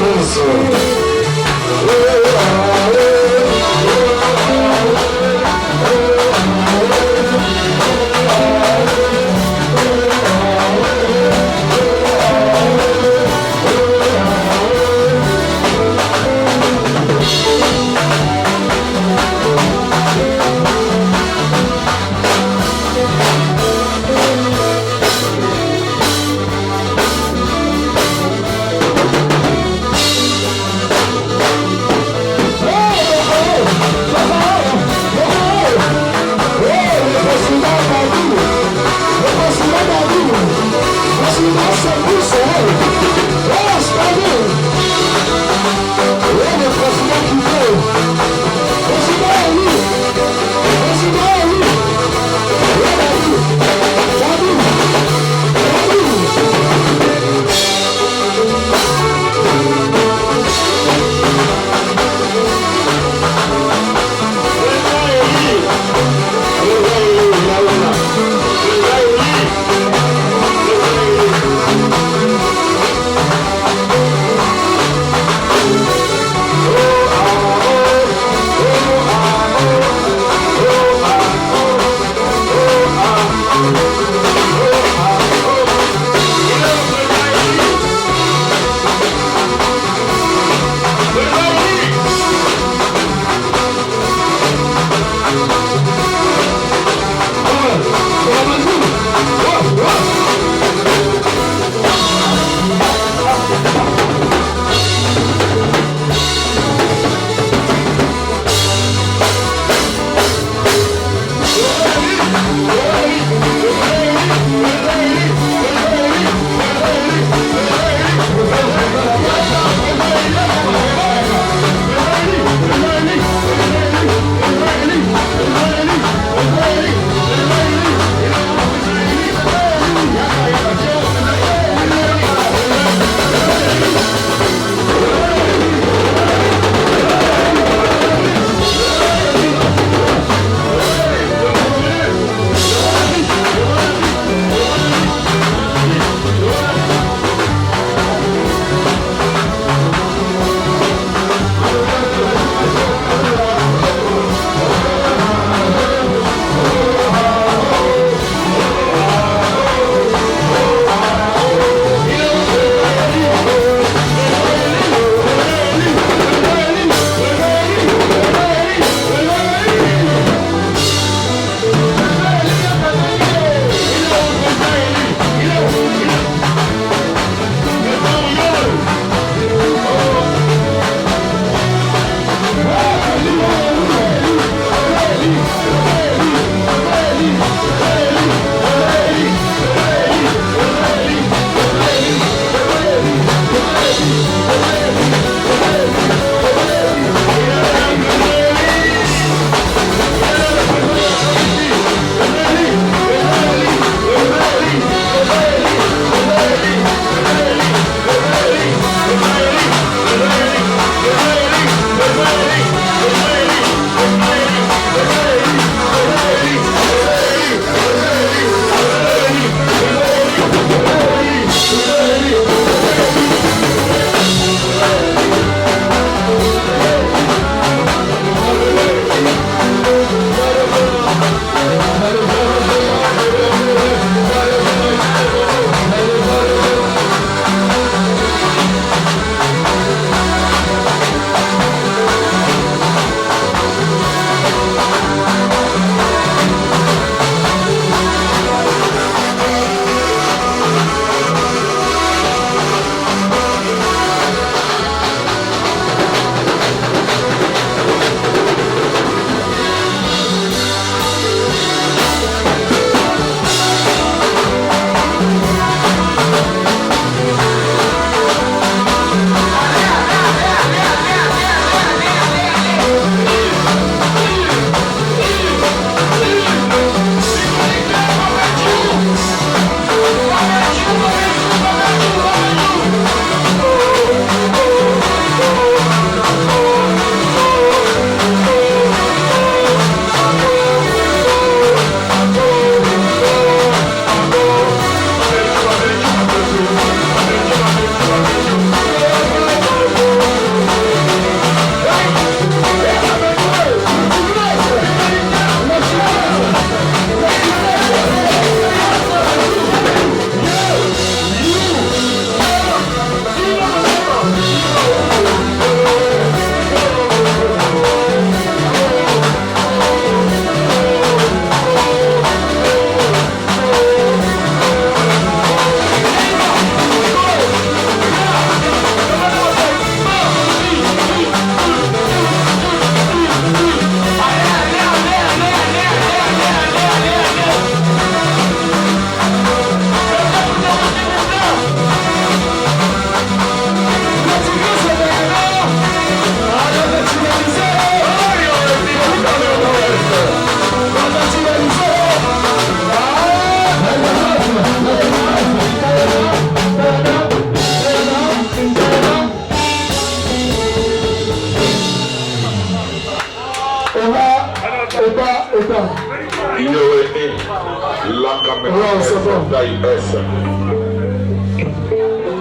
taille S.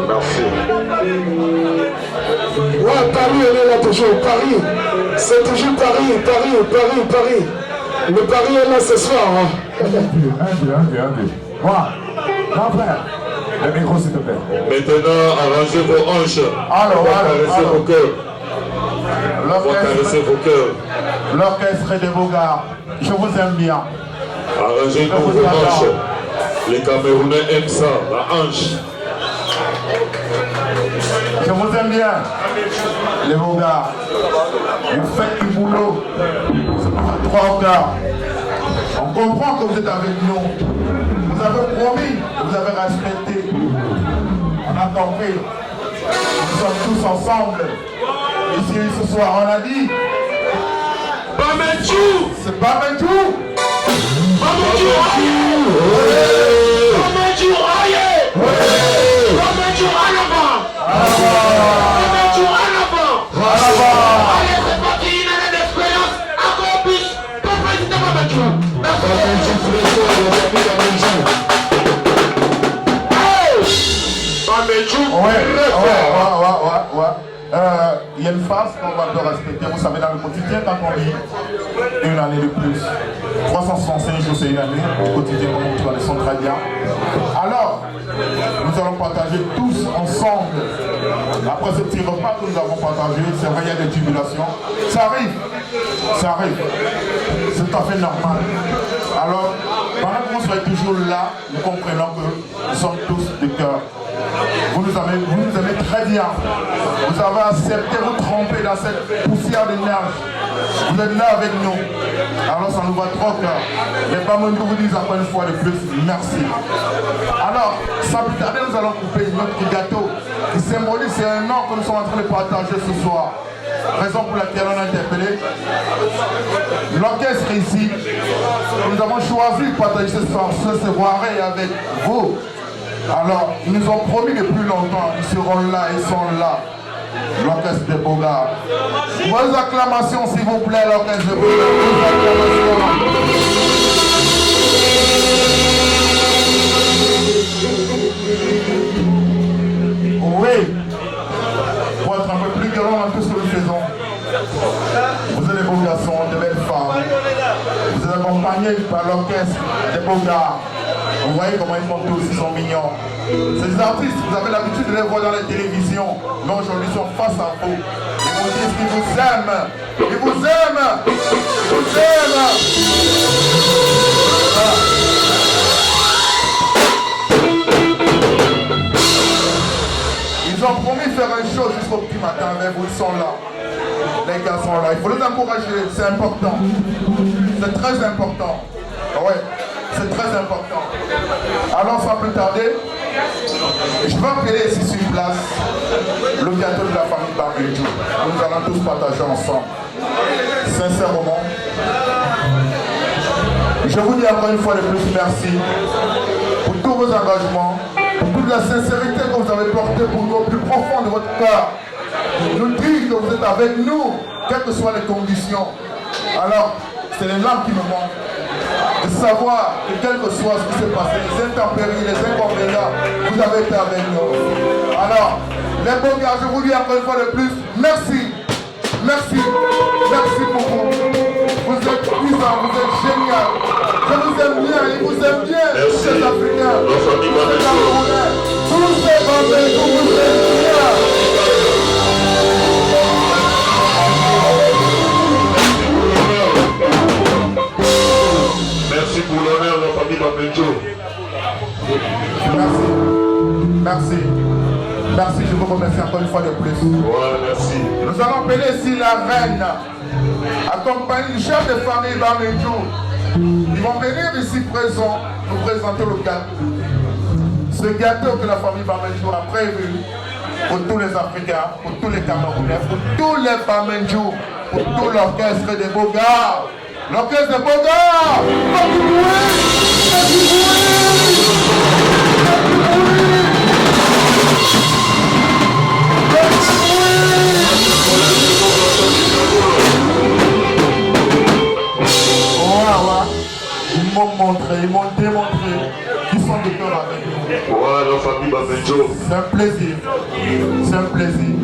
Merci. Ouais, Paris, elle est là toujours. Paris. C'est toujours Paris. Le Paris est là ce soir. Hein. Un, deux. Moi, grand frère, le micro s'il te plaît. Maintenant, arrangez vos hanches. Alors. Caressez vos cœurs. L'orchestre des Bogards, je vous aime bien. Arrangez vos hanches. Les Camerounais aiment ça, la hanche. Je vous aime bien, les Bogards. Vous faites du boulot. Trois gars. On comprend que vous êtes avec nous. Vous avez promis, vous avez respecté. On a compris. Nous sommes tous ensemble. Ici ce soir, on a dit. Bamedjou. C'est Bamedjou. Bamedjou Aye. Bamedjou Alaba. Bamedjou Alaba. Allez, c'est parti, une année d'expérience. Encore plus. Pour président Bamedjou. Ouais. Il y a une phase qu'on va devoir respecter. Vous savez, dans le quotidien, quand on dit une année de plus, 365 jours, c'est une année. Le quotidien, comme tu le sens très bien. Alors, nous allons partager tous ensemble. Après ce petit repas que nous avons partagé, c'est vrai, il y a des tribulations. Ça arrive. C'est tout à fait normal. Alors, pendant que vous soyez toujours là, nous comprenons que nous sommes tous de cœur. Vous nous aimez très bien. Vous avez accepté vous tremper dans cette poussière de neige. Vous êtes là avec nous. Alors ça nous va trop cœur. Mais pas moi, nous vous disons encore une fois de plus, merci. Alors, sans plus tarder, nous allons couper notre gâteau qui symbolise, c'est un nom que nous sommes en train de partager ce soir. Raison pour laquelle on a interpellé l'orchestre ici. Nous avons choisi de partager ce soirée avec vous. Alors, ils nous ont promis depuis longtemps, ils seront là, ils sont là. L'orchestre des Bogards. Vos acclamations, s'il vous plaît, l'orchestre des Bogards. Vos acclamations. Oui. Pour être un peu plus violent dans tout ce que nous faisons. Vous êtes des beaux garçons, des belles femmes. Vous êtes accompagnés par l'orchestre des Bogards. Vous voyez comment ils font tous, ils sont mignons. Ces artistes, vous avez l'habitude de les voir dans la télévision, mais aujourd'hui ils sont face à vous. Ils vous disent qu'ils vous aiment. Ils vous aiment. Ils vous aiment. Ils ont promis de faire un show jusqu'au petit matin avec vous, ils sont là. Les gars sont là, il faut les encourager, c'est important. C'est très important. Ouais. C'est très important. Alors sans plus tarder, je vais appeler ici sur place le gâteau de la famille Bamedjou. Nous allons tous partager ensemble. Sincèrement, je vous dis encore une fois de plus merci pour tous vos engagements, pour toute la sincérité que vous avez portée pour nous au plus profond de votre cœur. Nous dire que vous êtes avec nous, quelles que soient les conditions. Alors, c'est les larmes qui me manquent. De savoir que quel que soit ce qui s'est passé, les intempéries, les inconvénients, vous avez été avec nous. Alors, les Bogards, je vous dis encore une fois de plus, merci. Merci. Merci beaucoup. Vous êtes puissants, vous êtes génial. Je vous aime bien, ils vous aiment bien. Tous ces Africains, tous ces Camerounais, tous ces Bambais, vous aiment bien. Merci pour l'honneur de la famille Bamedjou. Merci. Merci, je vous remercie encore une fois de plus. Ouais, merci. Nous allons appeler ici la reine, accompagnée du chef de famille Bamedjou. Ils vont venir ici présents nous présenter le gâteau. Ce gâteau que la famille Bamedjou a prévu pour tous les Africains, pour tous les Camerounais, pour tous les Bamedjou, pour tout l'orchestre des Bogards. L'orchestre des Bogards! Ils m'ont montré, ils m'ont démontré sont de cœur avec nous. Voilà, famille Bamenjo. C'est un plaisir. C'est un plaisir.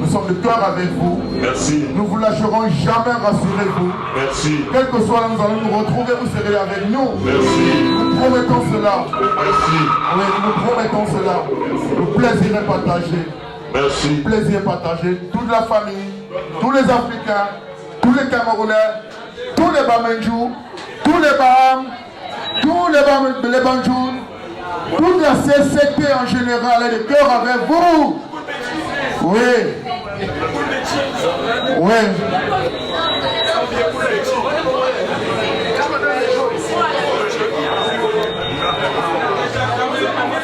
Nous sommes de cœur avec vous. Merci. Nous vous lâcherons jamais, rassurez-vous. Merci. Quel que soit là, nous allons nous retrouver, vous serez avec nous. Merci. Nous promettons cela. Merci. Oui, nous promettons cela. Le plaisir est partagé. Merci. Le plaisir est partagé. Toute la famille, tous les Africains, tous les Camerounais, tous les Bamenjou, tous les Baham, tous les Banjoun, toute la CCT en général est de cœur avec vous. Oui. Oui.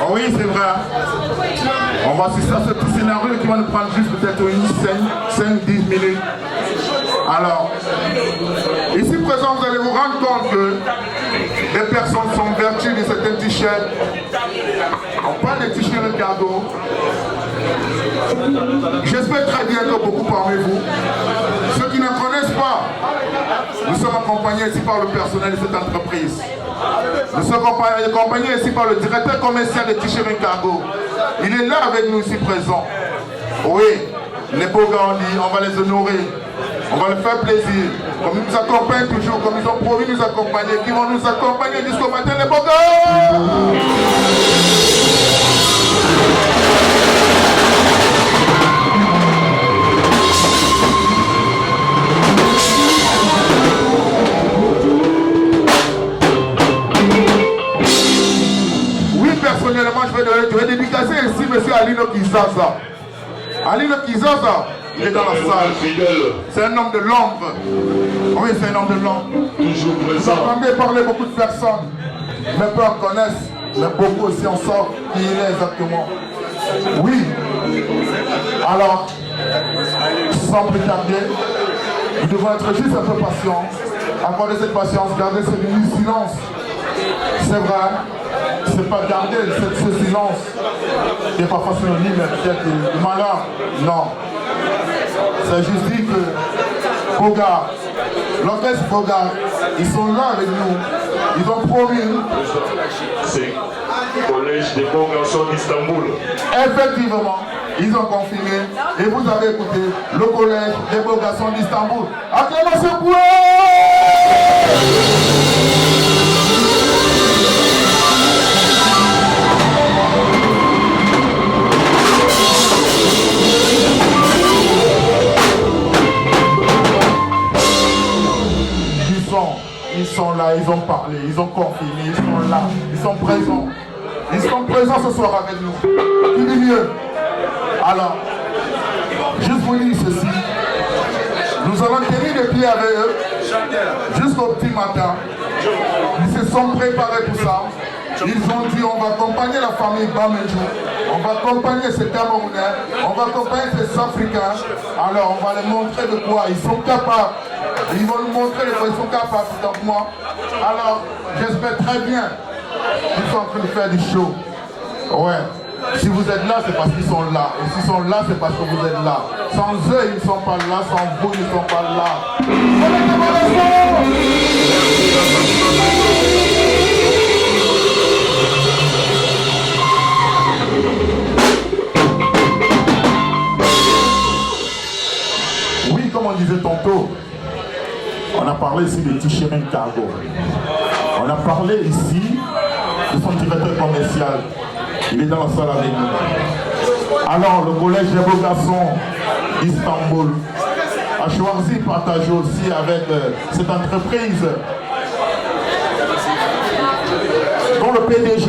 Oh oui, c'est vrai. On va assister à ce petit scénario qui va nous prendre juste peut-être une 5-10 minutes. Alors, ici présent, vous allez vous rendre compte que les personnes sont vertues de certains t-shirts. On parle des t-shirts Ricardo. J'espère très bientôt beaucoup parmi vous. Ceux qui ne connaissent pas, nous sommes accompagnés ici par le personnel de cette entreprise. Nous sommes accompagnés ici par le directeur commercial de t-shirts Ricardo. Il est là avec nous ici présent. Oui, les beaux gars, on va les honorer. On va leur faire plaisir. Comme ils nous accompagnent toujours, comme ils ont promis de nous accompagner, qui vont nous accompagner jusqu'au matin, les beaux gars. Oui, personnellement, je vais dédicacer ici M. Alino Kizaza. Alino Kizaza, il est dans la salle. C'est un homme de l'ombre. Oui, c'est un homme de l'ombre. Toujours présent. Vous entendez parler beaucoup de personnes, mais peu en connaissent, mais beaucoup aussi en sortent qui il est exactement. Oui. Alors, sans plus tarder, nous devons être juste un peu patients, accorder cette patience, garder ce minute silence. C'est vrai, c'est pas garder ce silence, qui n'est pas synonyme peut-être de malheur. Non. C'est juste dit que Bogart, l'orchestre Bogart, ils sont là avec nous. Ils ont promis. C'est le collège des bons garçons d'Istanbul. Effectivement, ils ont confirmé. Et vous avez écouté le collège des beaux garçons d'Istanbul. Acclamation pour eux! Ils sont là, ils ont parlé, ils ont confirmé, ils sont là, ils sont présents. Ils sont présents ce soir avec nous. Qui dit mieux? Alors, juste vous dire ceci. Nous allons tenir les pieds avec eux jusqu'au petit matin. Ils se sont préparés pour ça. Ils ont dit on va accompagner la famille Bamenjou, on va accompagner ces Camerounais, on va accompagner ces Africains. Alors on va les montrer de quoi ils sont capables. Ils vont nous montrer de quoi ils sont capables. Donc moi, alors j'espère très bien qu'ils sont en train de faire du show. Ouais. Si vous êtes là, c'est parce qu'ils sont là. Et s'ils sont là, c'est parce que vous êtes là. Sans eux, ils ne sont pas là. Sans vous, ils ne sont pas là. Oui, comme on disait tantôt, on a parlé ici de Tichemin Cargo. On a parlé ici de son directeur commercial. Il est dans la salle avec nous. Alors, le collège des beaux garçons d'Istanbul a choisi de partager aussi avec cette entreprise dont le PDG,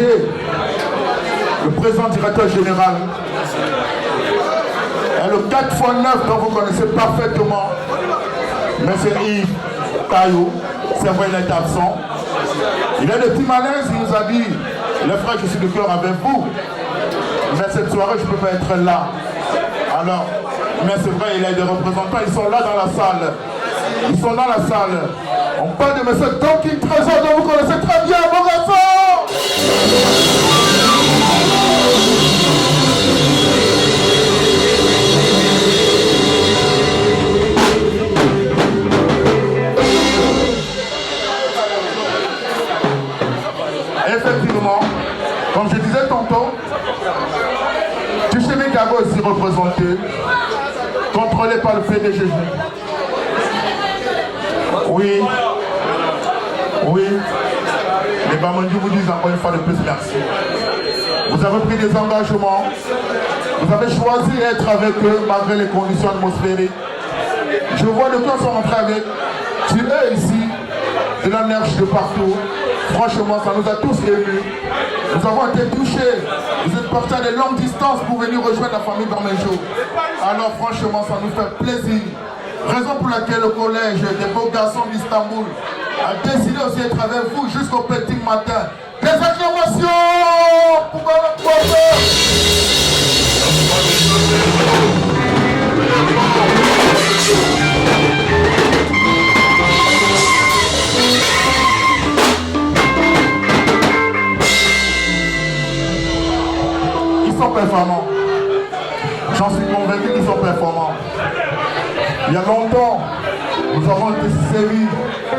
le président directeur général, est le 4x9 dont vous connaissez parfaitement, M. Yves Taillou. C'est vrai, il est absent. Il a des petits malaises, il nous a dit, les frères, je suis de cœur avec vous. Mais cette soirée, je ne peux pas être là. Alors, mais c'est vrai, il y a des représentants, ils sont là dans la salle. Ils sont dans la salle. On parle de M. Tonkin Trésor, dont vous connaissez très bien, mon garçon. Effectivement, Gago ici représenté, contrôlé par le PDG. Oui. Oui. Les Bamandjou vous disent encore une fois de plus merci. Vous avez pris des engagements. Vous avez choisi d'être avec eux malgré les conditions atmosphériques. Je vois de quoi ils sont rentrés avec. Tu es ici, de la neige de partout. Franchement, ça nous a tous émus. Nous avons été touchés. Vous êtes partis à de longues distances pour venir rejoindre la famille Bamandjou. Alors franchement, ça nous fait plaisir. Raison pour laquelle le collège des beaux garçons d'Istanbul a décidé aussi d'être avec vous jusqu'au petit matin. Des acclamations pour Madame Poisson. Ils sont performants. J'en suis convaincu qu'ils sont performants. Il y a longtemps, nous avons été sévis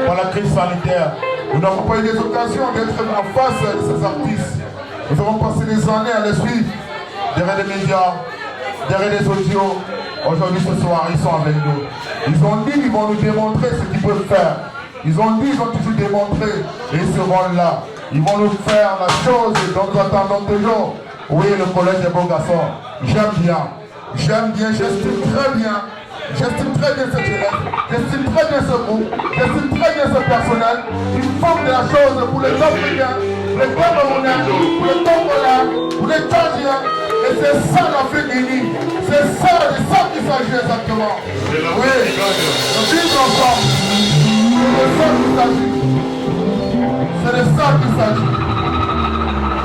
par la crise sanitaire. Nous n'avons pas eu des occasions d'être en face de ces artistes. Nous avons passé des années à les suivre derrière les médias, derrière les audios. Aujourd'hui, ce soir, ils sont avec nous. Ils ont dit qu'ils vont nous démontrer ce qu'ils peuvent faire. Ils ont dit, ils ont toujours démontré. Et ils seront là. Ils vont nous faire la chose dont nous attendons toujours. Oui, le collège des beaux garçons. J'aime bien, j'estime très bien. J'estime très bien cette jeunesse, j'estime très bien ce groupe, j'estime très bien ce personnel. Ils font de la chose pour les Africains, pour les Camerounais, pour les Congolais, pour les Tchadiens. Et c'est ça l'Afrique unie. C'est ça, de ça qu'il s'agit exactement. Oui, nous vivons ensemble. C'est de ça qu'il s'agit. C'est de ça qu'il s'agit.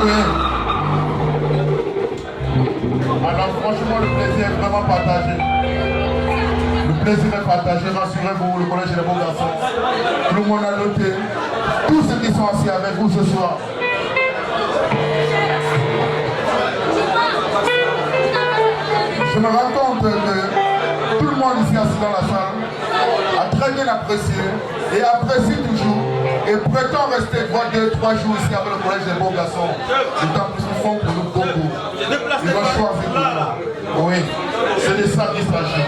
Oui. Alors franchement, le plaisir est vraiment partagé. Le plaisir est partagé, rassurez-vous, le collège des beaux garçons. Tout le monde a noté. Tous ceux qui sont assis avec vous ce soir. Je me rends compte que tout le monde ici assis dans la salle a très bien apprécié et apprécie toujours et prétend rester 2-3 jours ici avec le collège des beaux garçons. C'est un petit fond pour nous beaucoup. Ils vont choisir pour nous. Oui, c'est de ça qu'il s'agit.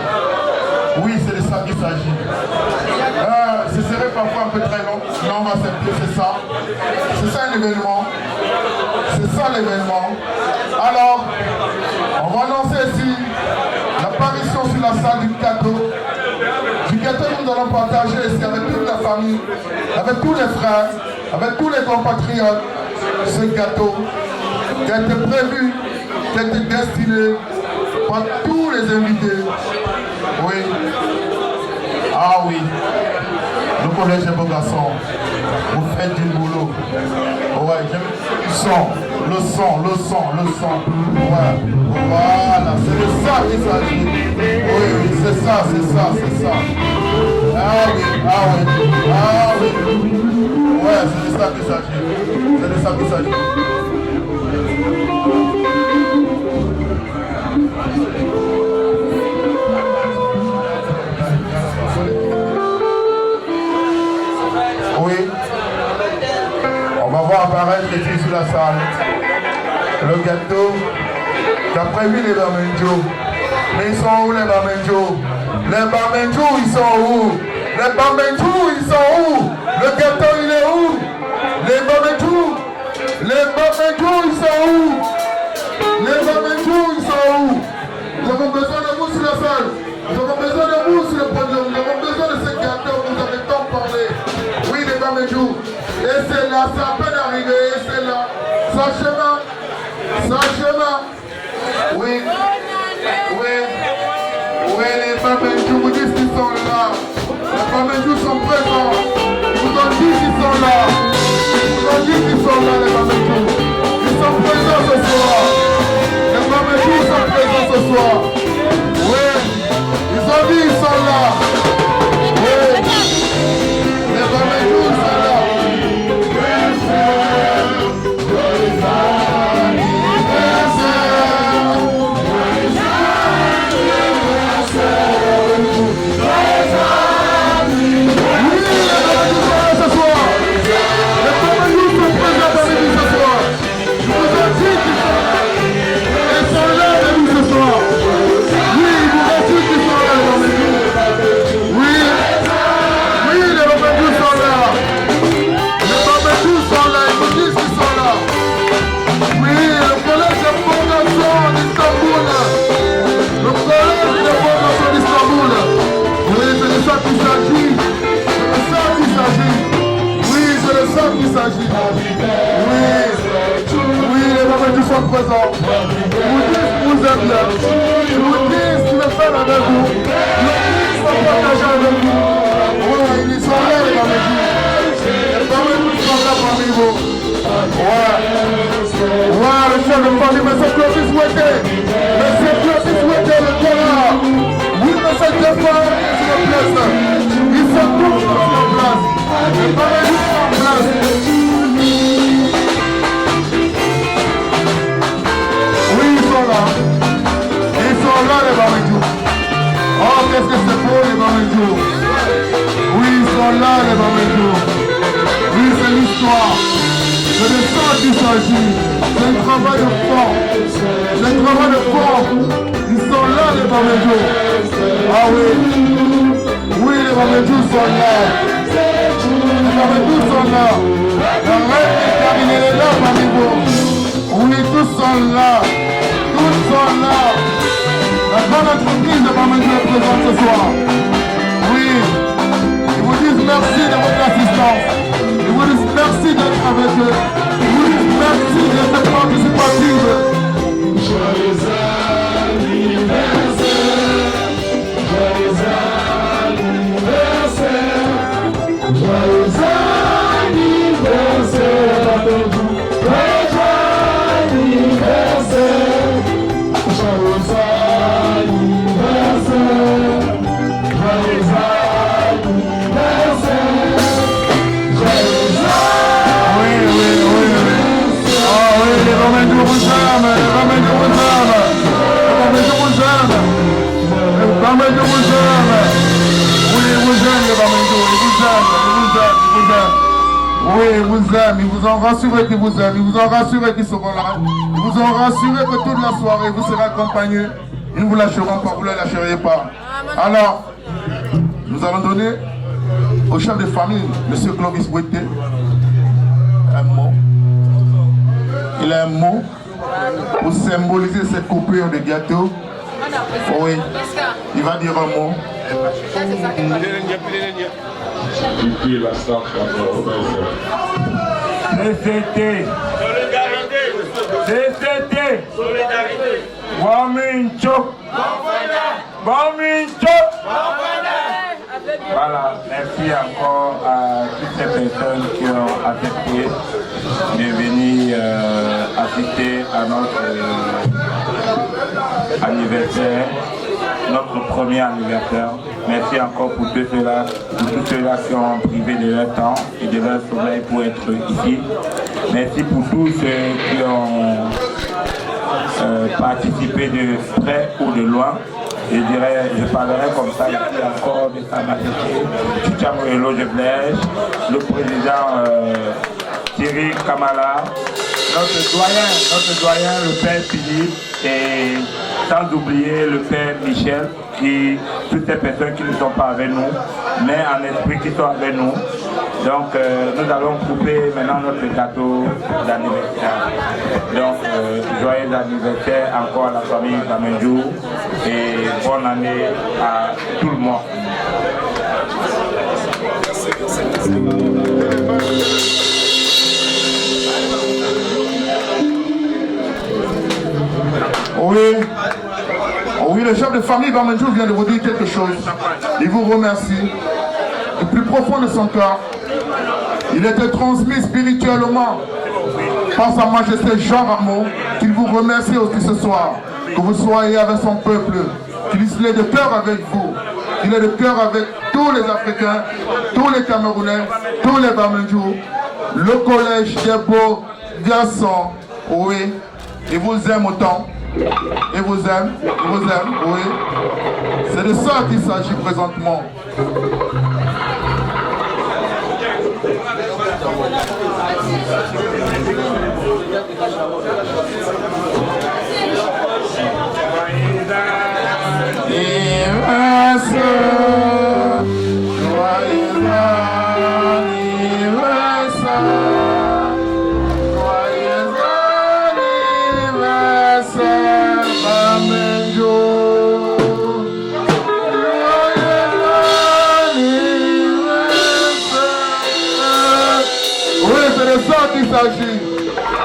Oui, c'est de ça qu'il s'agit. Ce serait parfois un peu très long. Non, on va accepter, c'est ça. C'est ça l'événement. C'est ça l'événement. Alors, on va annoncer ici l'apparition sur la salle du gâteau. Du gâteau que nous allons partager ici avec toute la famille, avec tous les frères, avec tous les compatriotes. Ce gâteau qui a été prévu, qui a été destiné par tous les invités. Oui. Ah oui. Le collège des beaux garçons. Vous faites du boulot. Ouais, j'aime le son. Ouais. Voilà. C'est de ça qu'il s'agit. Oui, c'est ça. Ah oui. Ouais, c'est de ça qu'il s'agit. Oui. On va voir apparaître ici sur la salle le gâteau qu'a prévu les Bamandjou. Mais ils sont où les Bamandjou? Les Bamandjou, ils sont où? Les Bamandjou, ils sont où? Le gâteau, il est où? Les Bamandjou, ils sont où? Les Bamandjou, ils sont où? Nous avons besoin de vous sur la salle. Nous avons besoin de vous sur le podium. Nous avons besoin de ce gâteau que vous avez tant parlé. Oui, les Bamandjou. Et c'est là, c'est à peine arrivé. Et c'est là. Ça chemin. Oui, les Bamandjou vous disent qu'ils sont là. Les Bamandjou sont présents. Ils vous ont dit qu'ils sont là. Les Bamandjou. Ils sont présents ce sont présents. Ils vous disent qu'ils vous aiment bien. Ils vous disent qu'ils le font avec vous. Ils sont partagés avec vous. Ouais, ils sont là, les Bamendjou. Les Bamendjou sont là parmi vous. Ouais. Ouais, le chef de famille, M. Clovis Ouetté. M. Clovis Ouetté, le terrain. Oui, M. Jeffar, s'il vous plaît. Ils sont tous en place. Les Bamendjou sont en place. Oui, ils sont là. Ils sont là, les Bamendjou. Oh, qu'est-ce que c'est beau, les Bamendjou. Oui, ils sont là, les Bamendjou. Oui, c'est l'histoire. C'est de ça qu'il s'agit. C'est un travail de fond. C'est un travail de fond. Ils sont là, les Bamendjou. Ah oui. Oui, les Bamendjou sont là. Les Bamendjou sont là. La reine est terminée, elle est là parmi vous. Oui, tous sont là. Tous sont là. La grande entreprise de Bamendjou est présente ce soir. Oui. Ils vous disent merci de votre assistance. Ils vous disent merci d'être avec eux. Ils vous disent merci d'être participative. Joyeux anniversaire. Joyeux anniversaire. Joyeux anniversaire à vous. Joyeux anniversaire. Joyeux anniversaire. Joyeux Les Bamendjou vous aiment, les Bamendjou vous aiment, les Bamendjou vous aiment, les Bamendjou vous aiment. Oui, ils vous aiment, les Bamendjou, ils vous aiment, ils vous aiment, ils vous aiment. Oui, ils vous aiment, ils vous ont rassuré qu'ils vous aiment, ils vous ont rassuré qu'ils seront là, ils vous ont rassuré que toute la soirée vous serez accompagnés. Ils ne vous lâcheront pas, vous ne les lâcheriez pas. Alors, nous allons donner au chef de famille, M. Clovis Ouetté, un mot. Il a un mot pour symboliser cette coupure de gâteau. Oui, il va dire un mot. CCT. CCT. Waminchok. Waminchok. Voilà, merci encore à toutes ces personnes qui ont accepté de venir assister à notre anniversaire, notre premier anniversaire. Merci encore pour tous ceux-là qui ont privé de leur temps et de leur sommeil pour être ici. Merci pour tous ceux qui ont participé de près ou de loin. Je parlerai comme ça ici encore de Sa Majesté Tchamouelo de Blaise, le président Thierry Kamala, notre doyen le Père Philippe et sans oublier le Père Michel, toutes ces personnes qui ne sont pas avec nous, mais en esprit qui sont avec nous. Donc nous allons couper maintenant notre gâteau d'anniversaire. Donc joyeux anniversaire encore à la famille Bamendjou et bonne année à tout le monde. Oui, le chef de famille Bamendjou vient de vous dire quelque chose. Il vous remercie du plus profond de son cœur. Il était transmis spirituellement par Sa Majesté Jean Rameau, qu'il vous remercie aussi ce soir, que vous soyez avec son peuple, qu'il est de cœur avec vous, qu'il est de cœur avec tous les Africains, tous les Camerounais, tous les Bamendjou, le collège des beaux garçons. Oui, il vous aime autant. Il vous aime, oui. C'est de ça qu'il s'agit présentement.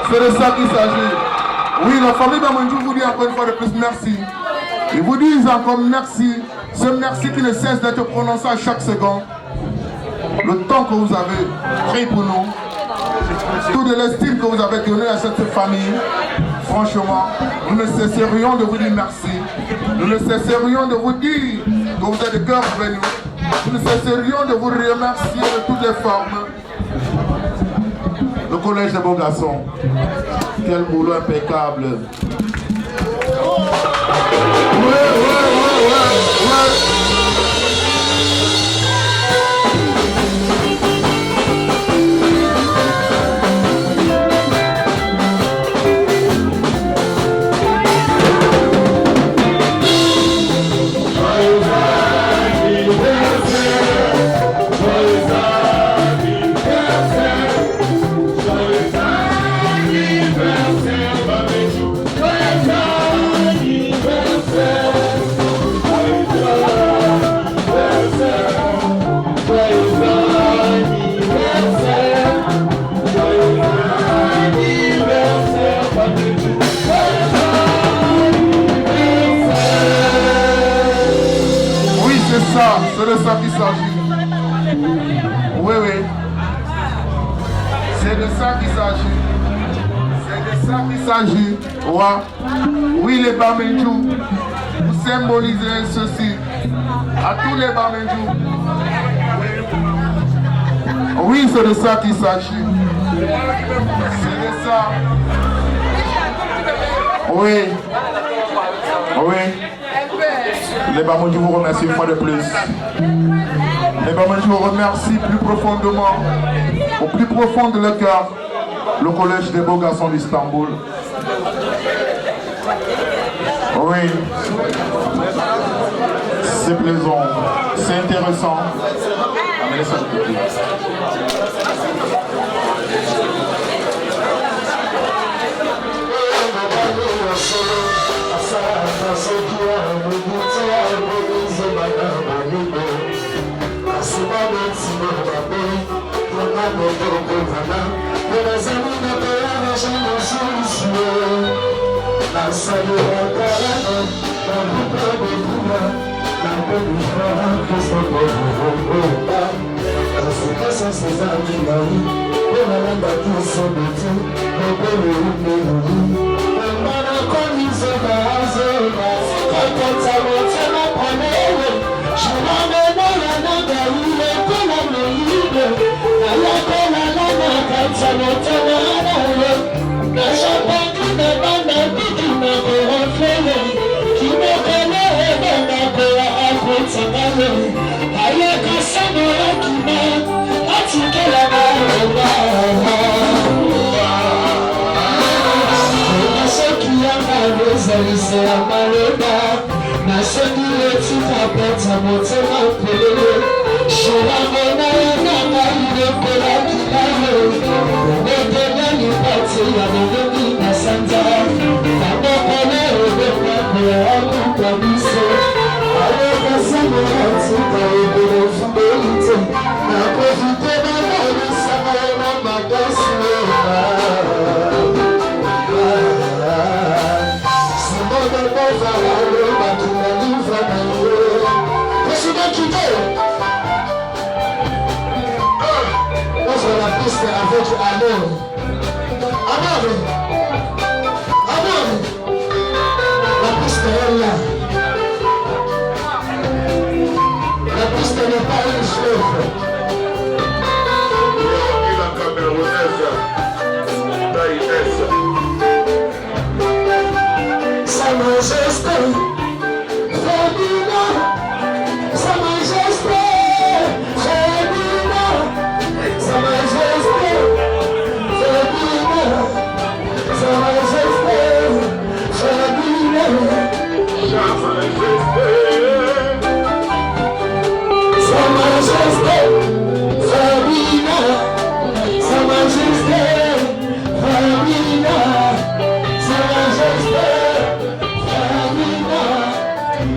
C'est de ça qu'il s'agit. Oui, la famille Bamandjou vous dit encore une fois de plus merci. Ils vous disent encore merci. Ce merci qui ne cesse d'être prononcé à chaque seconde. Le temps que vous avez pris pour nous. Tout de l'estime que vous avez donné à cette famille. Franchement, nous ne cesserions de vous dire merci. Nous ne cesserions de vous dire que vous êtes de cœur venus. Nous ne cesserions de vous remercier de toutes les formes. Le collège des beaux garçons. Quel boulot impeccable. Ouais. C'est de ça qu'il s'agit. Oui. C'est de ça qu'il s'agit. C'est de ça qu'il s'agit. Ouais. Oui, les Bamandjou, vous symbolisez ceci. À tous les Bamandjou. Oui, c'est de ça qu'il s'agit. C'est de ça. Oui. Les Bamandjou vous remercient une fois de plus. Les Bamandjou vous remercient plus profondément, au plus profond de leur cœur, le collège des beaux garçons d'Istanbul. Oui. C'est plaisant, c'est intéressant. Amenez ça de côté.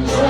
Sa